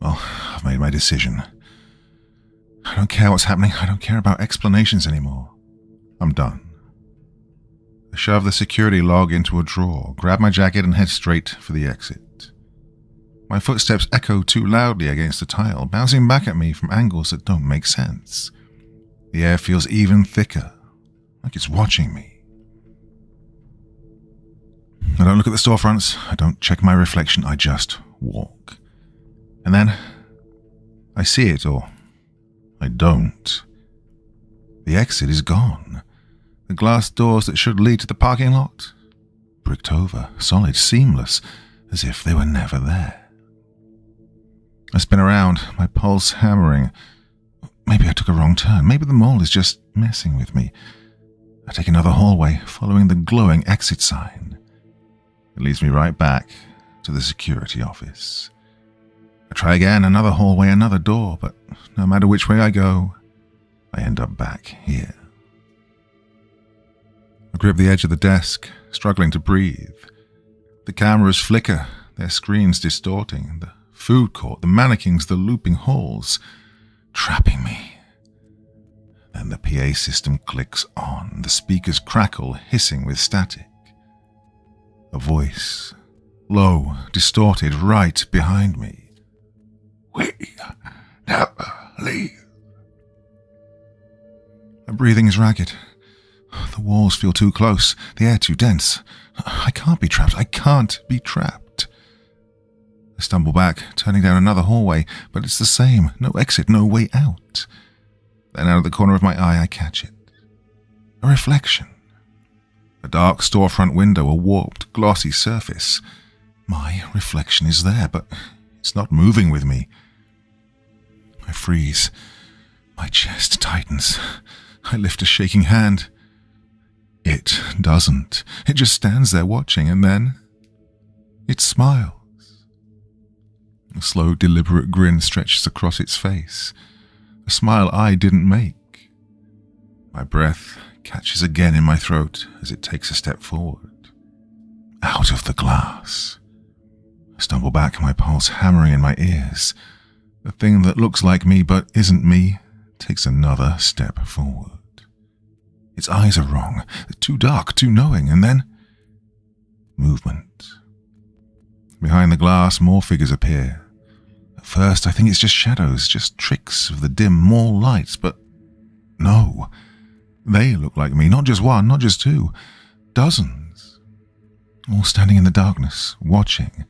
Well, I've made my decision. I don't care what's happening. I don't care about explanations anymore. I'm done. I shove the security log into a drawer, grab my jacket, and head straight for the exit. My footsteps echo too loudly against the tile, bouncing back at me from angles that don't make sense. The air feels even thicker, like it's watching me. I don't look at the storefronts. I don't check my reflection. I just walk. And then I see it, or I don't. The exit is gone. The glass doors that should lead to the parking lot, bricked over, solid, seamless, as if they were never there. I spin around, my pulse hammering. Maybe I took a wrong turn. Maybe the mall is just messing with me. I take another hallway, following the glowing exit sign. It leads me right back to the security office. I try again, another hallway, another door, but no matter which way I go, I end up back here. I grip the edge of the desk, struggling to breathe. The cameras flicker, their screens distorting. The food court, the mannequins, the looping halls, trapping me. Then the PA system clicks on, the speakers crackle, hissing with static. A voice, low, distorted, right behind me. We never leave. My breathing is ragged. The walls feel too close, the air too dense. I can't be trapped. I can't be trapped. I stumble back, turning down another hallway, but it's the same. No exit, no way out. Then out of the corner of my eye, I catch it. A reflection. A dark storefront window, a warped, glossy surface. My reflection is there, but it's not moving with me. I freeze. My chest tightens. I lift a shaking hand. It doesn't. It just stands there watching, and then it smiles. A slow, deliberate grin stretches across its face, a smile I didn't make. My breath catches again in my throat as it takes a step forward. Out of the glass. I stumble back, my pulse hammering in my ears. The thing that looks like me but isn't me takes another step forward. Its eyes are wrong, too dark, too knowing, and then movement. Behind the glass, more figures appear. At first, I think it's just shadows, just tricks of the dim, more lights, but no. They look like me, not just one, not just two, dozens. All standing in the darkness, watching.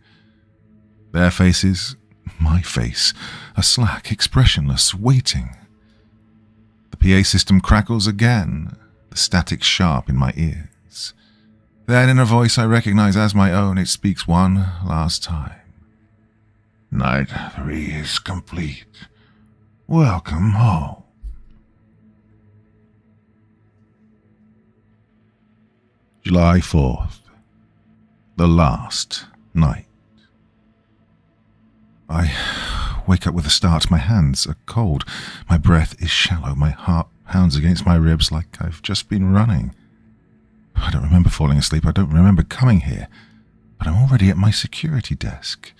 Their faces, my face, are slack, expressionless, waiting. The PA system crackles again, the static sharp in my ears. Then, in a voice I recognize as my own, it speaks one last time. Night 3 is complete. Welcome home. July 4th. The last night. I wake up with a start. My hands are cold. My breath is shallow. My heart pounds against my ribs like I've just been running. I don't remember falling asleep. I don't remember coming here. But I'm already at my security desk.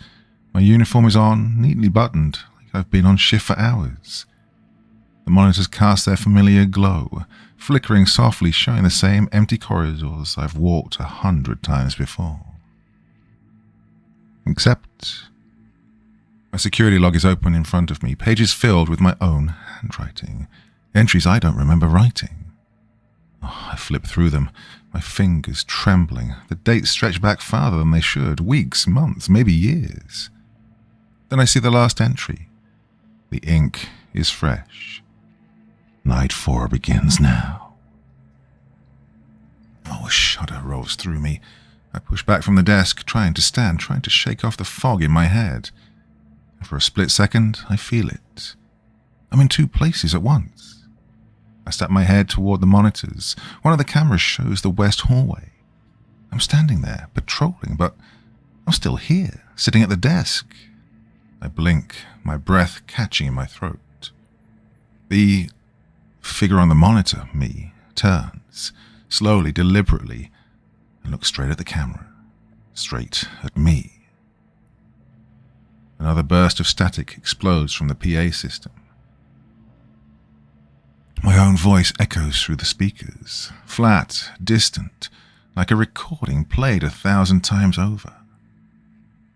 My uniform is on, neatly buttoned, like I've been on shift for hours. The monitors cast their familiar glow, flickering softly, showing the same empty corridors I've walked 100 times before. Except my security log is open in front of me, pages filled with my own handwriting, entries I don't remember writing. I flip through them, my fingers trembling. The dates stretch back farther than they should, weeks, months, maybe years. Then I see the last entry. The ink is fresh. Night 4 begins now. Oh, a shudder rolls through me. I push back from the desk, trying to stand, trying to shake off the fog in my head. And for a split second, I feel it. I'm in two places at once. I step my head toward the monitors. One of the cameras shows the west hallway. I'm standing there, patrolling, but I'm still here, sitting at the desk. I blink, my breath catching in my throat. The figure on the monitor, me, turns, slowly, deliberately, and looks straight at the camera, straight at me. Another burst of static explodes from the PA system. My own voice echoes through the speakers, flat, distant, like a recording played 1,000 times over.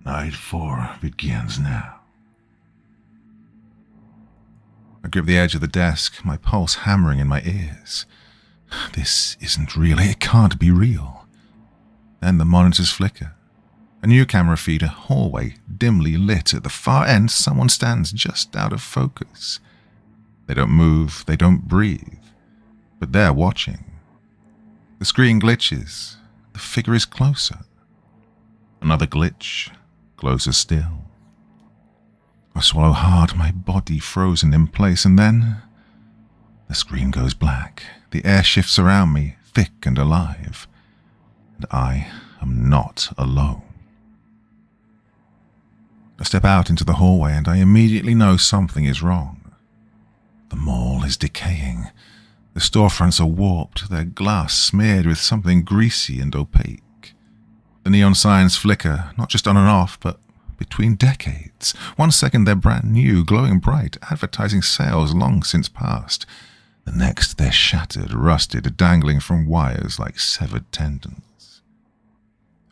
Night 4 begins now. I grip the edge of the desk, my pulse hammering in my ears. This isn't real. It can't be real. Then the monitors flicker. A new camera feed, a hallway, dimly lit. At the far end, someone stands just out of focus. They don't move, they don't breathe, but they're watching. The screen glitches. The figure is closer. Another glitch, closer still. I swallow hard, my body frozen in place, and then the screen goes black. The air shifts around me, thick and alive, and I am not alone. I step out into the hallway, and I immediately know something is wrong. The mall is decaying. The storefronts are warped, their glass smeared with something greasy and opaque. The neon signs flicker, not just on and off, but between decades. 1 second they're brand new, glowing bright, advertising sales long since past. The next they're shattered, rusted, dangling from wires like severed tendons.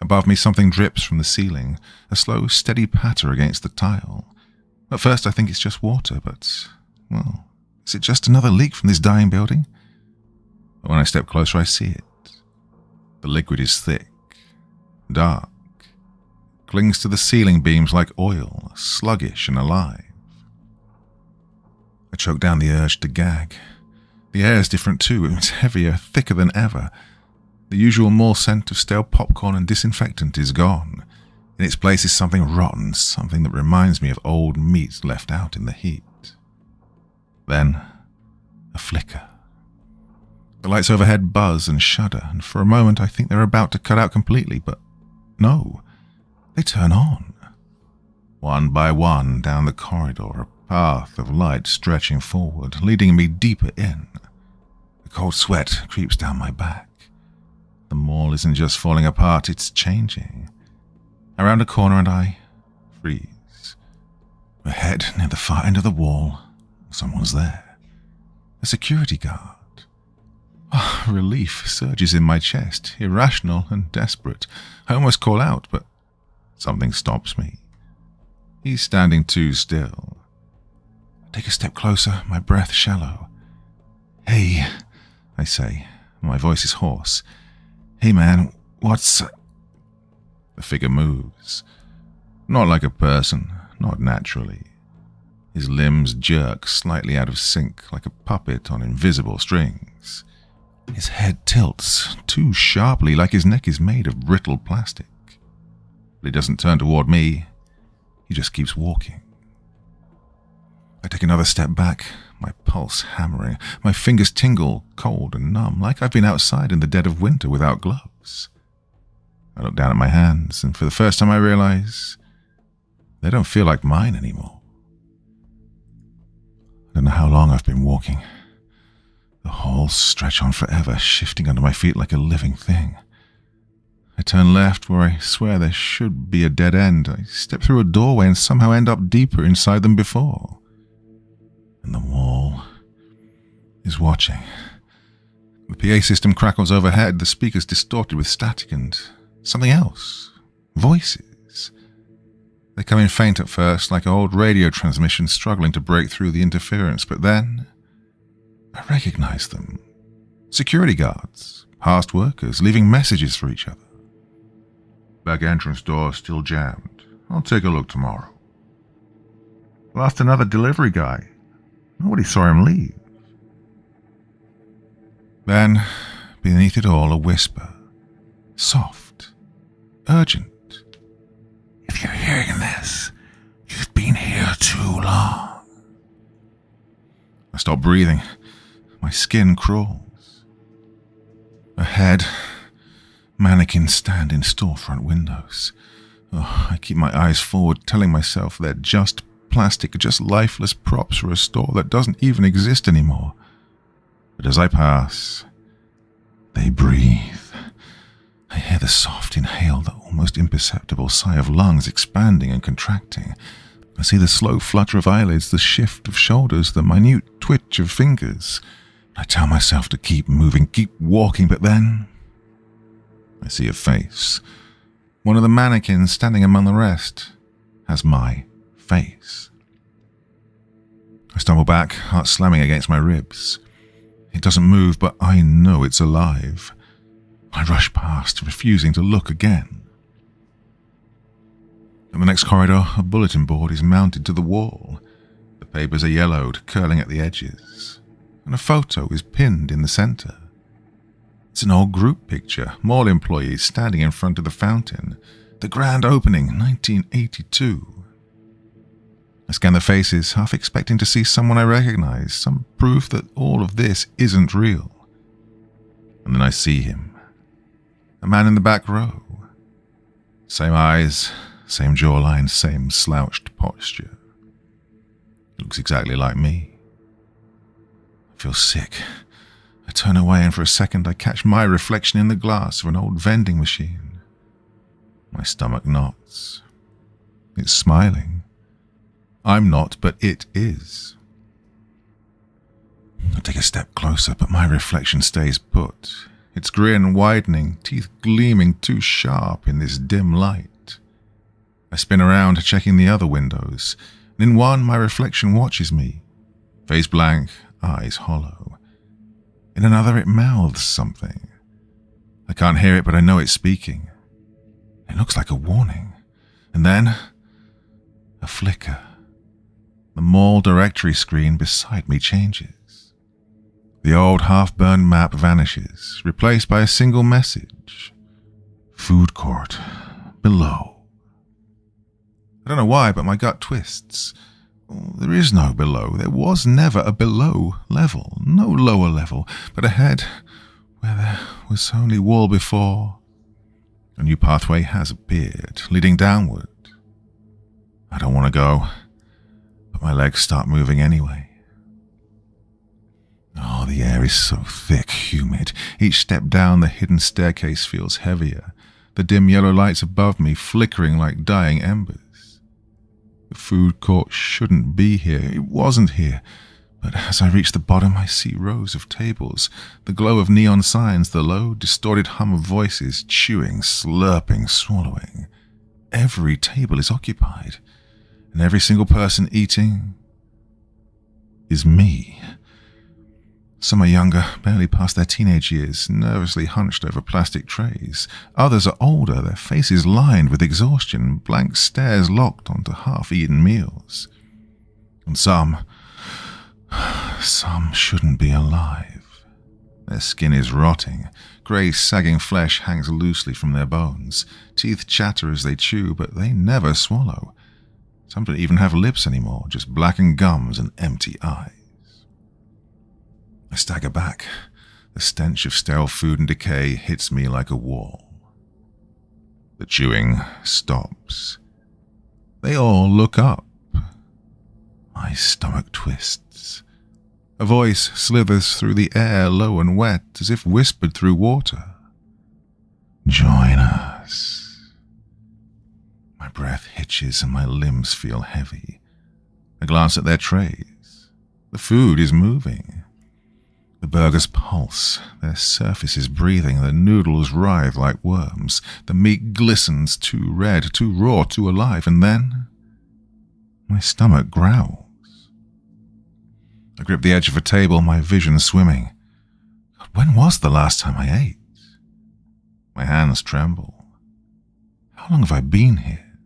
Above me something drips from the ceiling, a slow, steady patter against the tile. At first I think it's just water, but, well, is it just another leak from this dying building? But when I step closer I see it. The liquid is thick, dark, clings to the ceiling beams like oil, sluggish and alive. I choke down the urge to gag. The air is different too. It's heavier, thicker than ever. The usual mall scent of stale popcorn and disinfectant is gone. In its place is something rotten, something that reminds me of old meat left out in the heat. Then, a flicker. The lights overhead buzz and shudder, and for a moment I think they're about to cut out completely, but no, they turn on. One by one down the corridor, a path of light stretching forward, leading me deeper in. The cold sweat creeps down my back. The mall isn't just falling apart, it's changing. Around a corner and I freeze. Ahead, near the far end of the wall, someone's there. A security guard. Oh, relief surges in my chest, irrational and desperate. I almost call out, but something stops me. He's standing too still. I take a step closer, my breath shallow. "Hey," I say. My voice is hoarse. "Hey man, what's..." The figure moves. Not like a person, not naturally. His limbs jerk slightly out of sync, like a puppet on invisible strings. His head tilts too sharply, like his neck is made of brittle plastic. But he doesn't turn toward me. He just keeps walking. I take another step back, my pulse hammering. My fingers tingle, cold and numb, like I've been outside in the dead of winter without gloves. I look down at my hands, and for the first time I realize they don't feel like mine anymore. I don't know how long I've been walking. The halls stretch on forever, shifting under my feet like a living thing. I turn left where I swear there should be a dead end. I step through a doorway and somehow end up deeper inside than before. And the wall is watching. The PA system crackles overhead, the speakers distorted with static and something else. Voices. They come in faint at first, like old radio transmissions struggling to break through the interference, but then I recognize them. Security guards, past workers, leaving messages for each other. "Back entrance door still jammed. I'll take a look tomorrow." Lost another delivery guy. Nobody saw him leave. Then, beneath it all, a whisper. Soft. Urgent. "If you're hearing this, you've been here too long." I stop breathing. My skin crawls. Ahead, mannequins stand in storefront windows. Oh, I keep my eyes forward, telling myself they're just plastic, just lifeless props for a store that doesn't even exist anymore. But as I pass, they breathe. I hear the soft inhale, the almost imperceptible sigh of lungs expanding and contracting. I see the slow flutter of eyelids, the shift of shoulders, the minute twitch of fingers. I tell myself to keep moving, keep walking, but then I see a face. One of the mannequins standing among the rest has my face. I stumble back, heart slamming against my ribs. It doesn't move, but I know it's alive. I rush past, refusing to look again. In the next corridor, a bulletin board is mounted to the wall. The papers are yellowed, curling at the edges, and a photo is pinned in the center. It's an old group picture, mall employees standing in front of the fountain. The grand opening, 1982. I scan the faces, half expecting to see someone I recognize, some proof that all of this isn't real. And then I see him. A man in the back row. Same eyes, same jawline, same slouched posture. Looks exactly like me. I feel sick. I turn away and for a second I catch my reflection in the glass of an old vending machine. My stomach knots. It's smiling. I'm not, but it is. I take a step closer, but my reflection stays put. Its grin widening, teeth gleaming too sharp in this dim light. I spin around, checking the other windows, and in one my reflection watches me, face blank, eyes hollow. In another it mouths something. I can't hear it, but I know it's speaking. It looks like a warning. And then, a flicker. The mall directory screen beside me changes. The old half-burned map vanishes, replaced by a single message. Food court. Below. I don't know why, but my gut twists. There is no below. There was never a below level. No lower level, but ahead, where there was only wall before, a new pathway has appeared, leading downward. I don't want to go, but my legs start moving anyway. Oh, the air is so thick, humid. Each step down the hidden staircase feels heavier, the dim yellow lights above me flickering like dying embers. The food court shouldn't be here. It wasn't here. But as I reach the bottom, I see rows of tables, the glow of neon signs, the low, distorted hum of voices, chewing, slurping, swallowing. Every table is occupied, and every single person eating is me. Some are younger, barely past their teenage years, nervously hunched over plastic trays. Others are older, their faces lined with exhaustion, blank stares locked onto half-eaten meals. And some shouldn't be alive. Their skin is rotting. Grey, sagging flesh hangs loosely from their bones. Teeth chatter as they chew, but they never swallow. Some don't even have lips anymore, just blackened gums and empty eyes. I stagger back. The stench of stale food and decay hits me like a wall. The chewing stops. They all look up. My stomach twists. A voice slithers through the air, low and wet, as if whispered through water. Join us. My breath hitches and my limbs feel heavy. I glance at their trays. The food is moving. The burgers pulse, their surfaces breathing, the noodles writhe like worms, the meat glistens, too red, too raw, too alive, and then my stomach growls. I grip the edge of a table, my vision swimming. When was the last time I ate? My hands tremble. How long have I been here?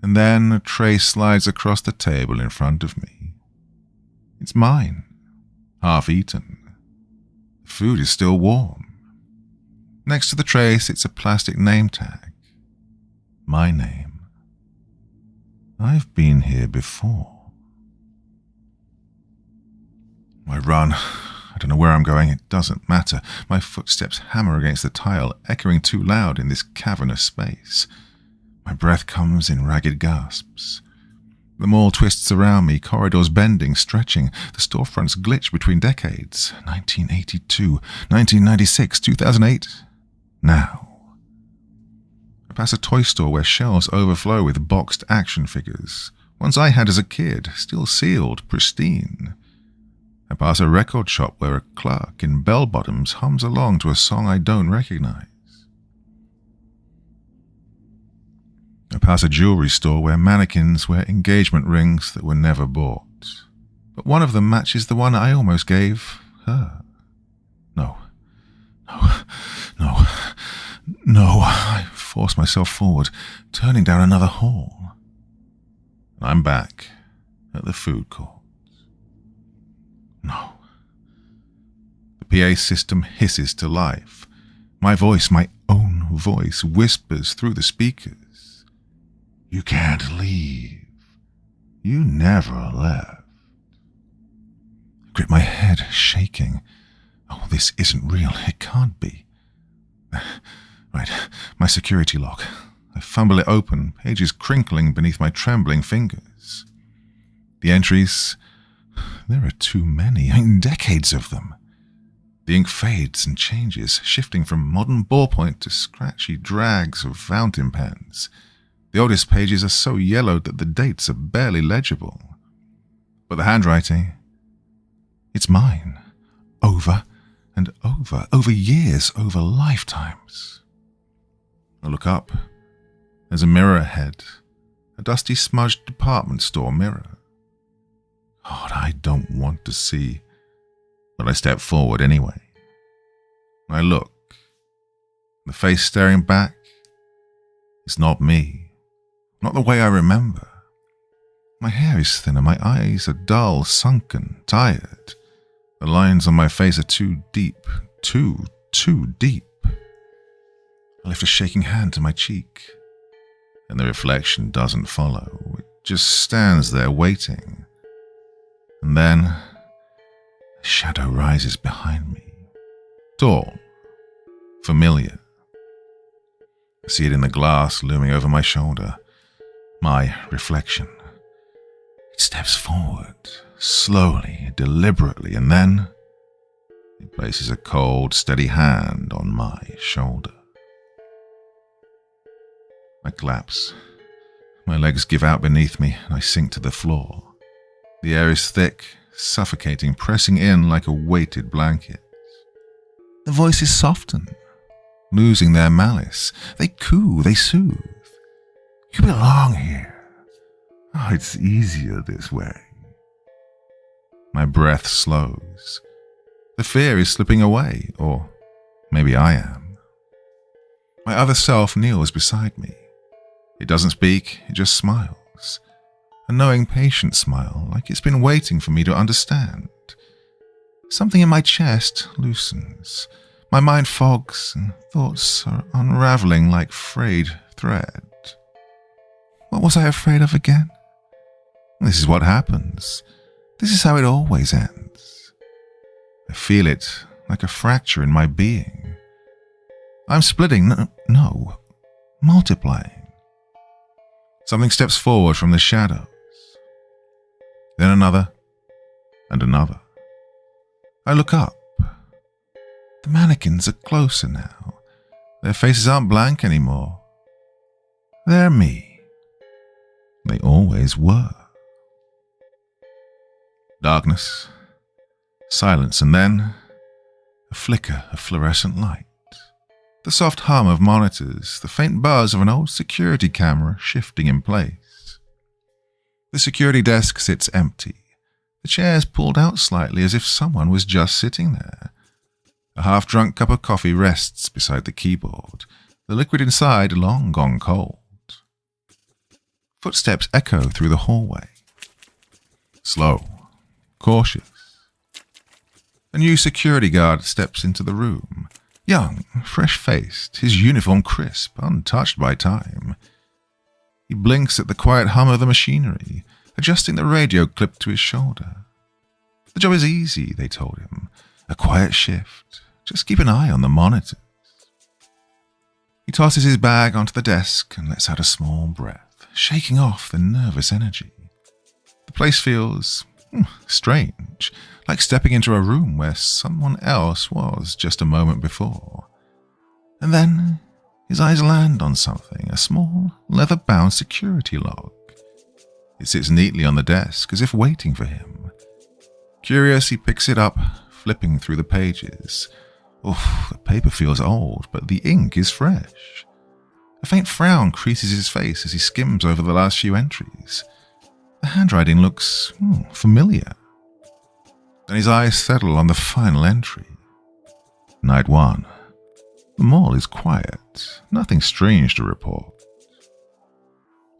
And then a tray slides across the table in front of me. It's mine. Half-eaten. The food is still warm. Next to the tray sits a plastic name tag. My name. I've been here before. I run. I don't know where I'm going. It doesn't matter. My footsteps hammer against the tile, echoing too loud in this cavernous space. My breath comes in ragged gasps. The mall twists around me, corridors bending, stretching. The storefronts glitch between decades. 1982, 1996, 2008. Now. I pass a toy store where shelves overflow with boxed action figures. Ones I had as a kid, still sealed, pristine. I pass a record shop where a clerk in bell-bottoms hums along to a song I don't recognize. I pass a jewelry store where mannequins wear engagement rings that were never bought. But one of them matches the one I almost gave her. No. I force myself forward, turning down another hall. I'm back at the food court. No. The PA system hisses to life. My voice, my own voice, whispers through the speakers. You can't leave. You never left. I grip my head, shaking. Oh, this isn't real. It can't be. Right, my security lock. I fumble it open, pages crinkling beneath my trembling fingers. The entries, there are too many, decades of them. The ink fades and changes, shifting from modern ballpoint to scratchy drags of fountain pens. The oldest pages are so yellowed that the dates are barely legible. But the handwriting, it's mine. Over and over years, over lifetimes. I look up. There's a mirror ahead, a dusty, smudged department store mirror. God, I don't want to see, but I step forward anyway. I look. The face staring back is not me, not the way I remember. My hair is thinner, my eyes are dull, sunken, tired. The lines on my face are too deep, too deep. I lift a shaking hand to my cheek. and the reflection doesn't follow. It just stands there waiting. And then a shadow rises behind me. Tall, familiar. I see it in the glass looming over my shoulder. My reflection. It steps forward, slowly, deliberately, and then it places a cold, steady hand on my shoulder. I collapse. My legs give out beneath me, and I sink to the floor. The air is thick, suffocating, pressing in like a weighted blanket. The voices soften, losing their malice. They coo, they soothe. You belong here. Oh, it's easier this way. My breath slows. The fear is slipping away, or maybe I am. My other self kneels beside me. It doesn't speak, it just smiles. A knowing, patient smile, like it's been waiting for me to understand. Something in my chest loosens. My mind fogs, and thoughts are unraveling like frayed thread. What was I afraid of again? This is what happens. This is how it always ends. I feel it like a fracture in my being. I'm splitting, no, multiplying. Something steps forward from the shadows. Then another, and another. I look up. The mannequins are closer now. Their faces aren't blank anymore. They're me. They always were. Darkness, silence, and then a flicker of fluorescent light. The soft hum of monitors, the faint buzz of an old security camera shifting in place. The security desk sits empty. The chairs pulled out slightly as if someone was just sitting there. A half-drunk cup of coffee rests beside the keyboard, the liquid inside long gone cold. Footsteps echo through the hallway. Slow, cautious. A new security guard steps into the room. Young, fresh-faced, his uniform crisp, untouched by time. He blinks at the quiet hum of the machinery, adjusting the radio clipped to his shoulder. The job is easy, they told him. A quiet shift. Just keep an eye on the monitors. He tosses his bag onto the desk and lets out a small breath, shaking off the nervous energy. The place feels strange, like stepping into a room where someone else was just a moment before. And then his eyes land on something, a small, leather-bound security log. It sits neatly on the desk, as if waiting for him. Curious, he picks it up, flipping through the pages. The paper feels old, but the ink is fresh. A faint frown creases his face as he skims over the last few entries. The handwriting looks familiar. Then his eyes settle on the final entry. Night 1. The mall is quiet. Nothing strange to report.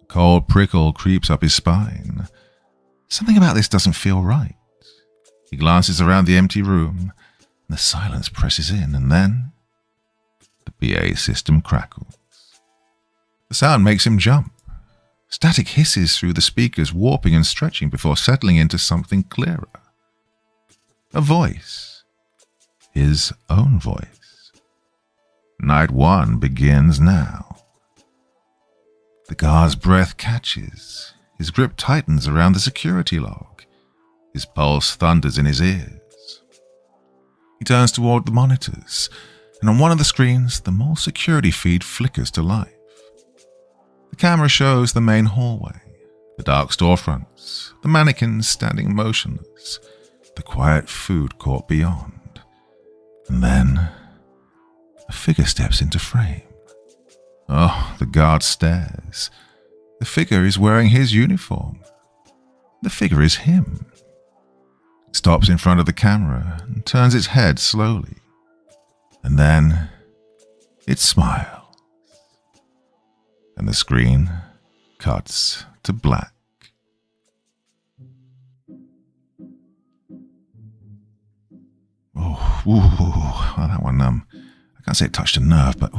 A cold prickle creeps up his spine. Something about this doesn't feel right. He glances around the empty room, and the silence presses in, and then the PA system crackles. The sound makes him jump. Static hisses through the speakers, warping and stretching before settling into something clearer. A voice. His own voice. Night 1 begins now. The guard's breath catches. His grip tightens around the security log. His pulse thunders in his ears. He turns toward the monitors, and on one of the screens, the mall security feed flickers to life. The camera shows the main hallway, the dark storefronts, the mannequins standing motionless, the quiet food court beyond. And then a figure steps into frame. The guard stares. The figure is wearing his uniform. The figure is him. It stops in front of the camera and turns its head slowly. And then it smiles. And the screen cuts to black. That one, I can't say it touched a nerve, but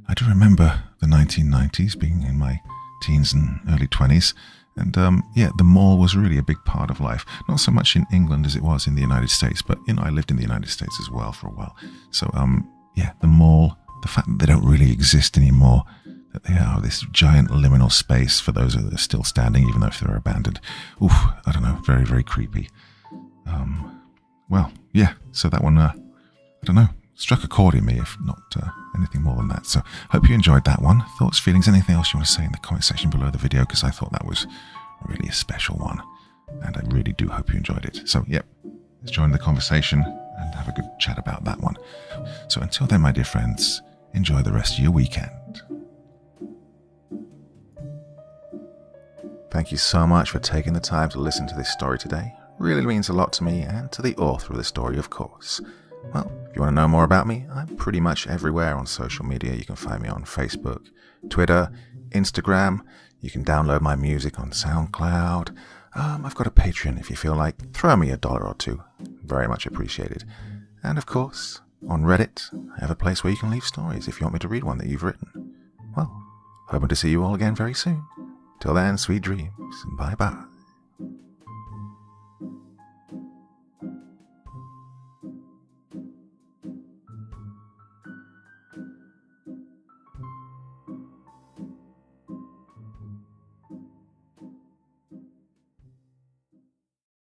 I do remember the 1990s being in my teens and early 20s. And yeah, the mall was really a big part of life. Not so much in England as it was in the United States, but I lived in the United States as well for a while. So yeah, the mall, the fact that they don't really exist anymore, that they are this giant liminal space for those that are still standing, even though if they're abandoned. Oof, I don't know, very, very creepy. Well, yeah, so that one, I don't know, struck a chord in me, if not anything more than that. So hope you enjoyed that one. Thoughts, feelings, anything else you want to say in the comment section below the video, because I thought that was really a special one. And I really do hope you enjoyed it. So, yep, let's join the conversation and have a good chat about that one. So until then, my dear friends, enjoy the rest of your weekend. Thank you so much for taking the time to listen to this story today. Really means a lot to me and to the author of the story, of course. Well, if you want to know more about me, I'm pretty much everywhere on social media. You can find me on Facebook, Twitter, Instagram. You can download my music on SoundCloud. I've got a Patreon if you feel like. Throw me $1 or $2. Very much appreciated. And of course, on Reddit, I have a place where you can leave stories if you want me to read one that you've written. Well, hoping to see you all again very soon. Till then, sweet dreams. Bye-bye.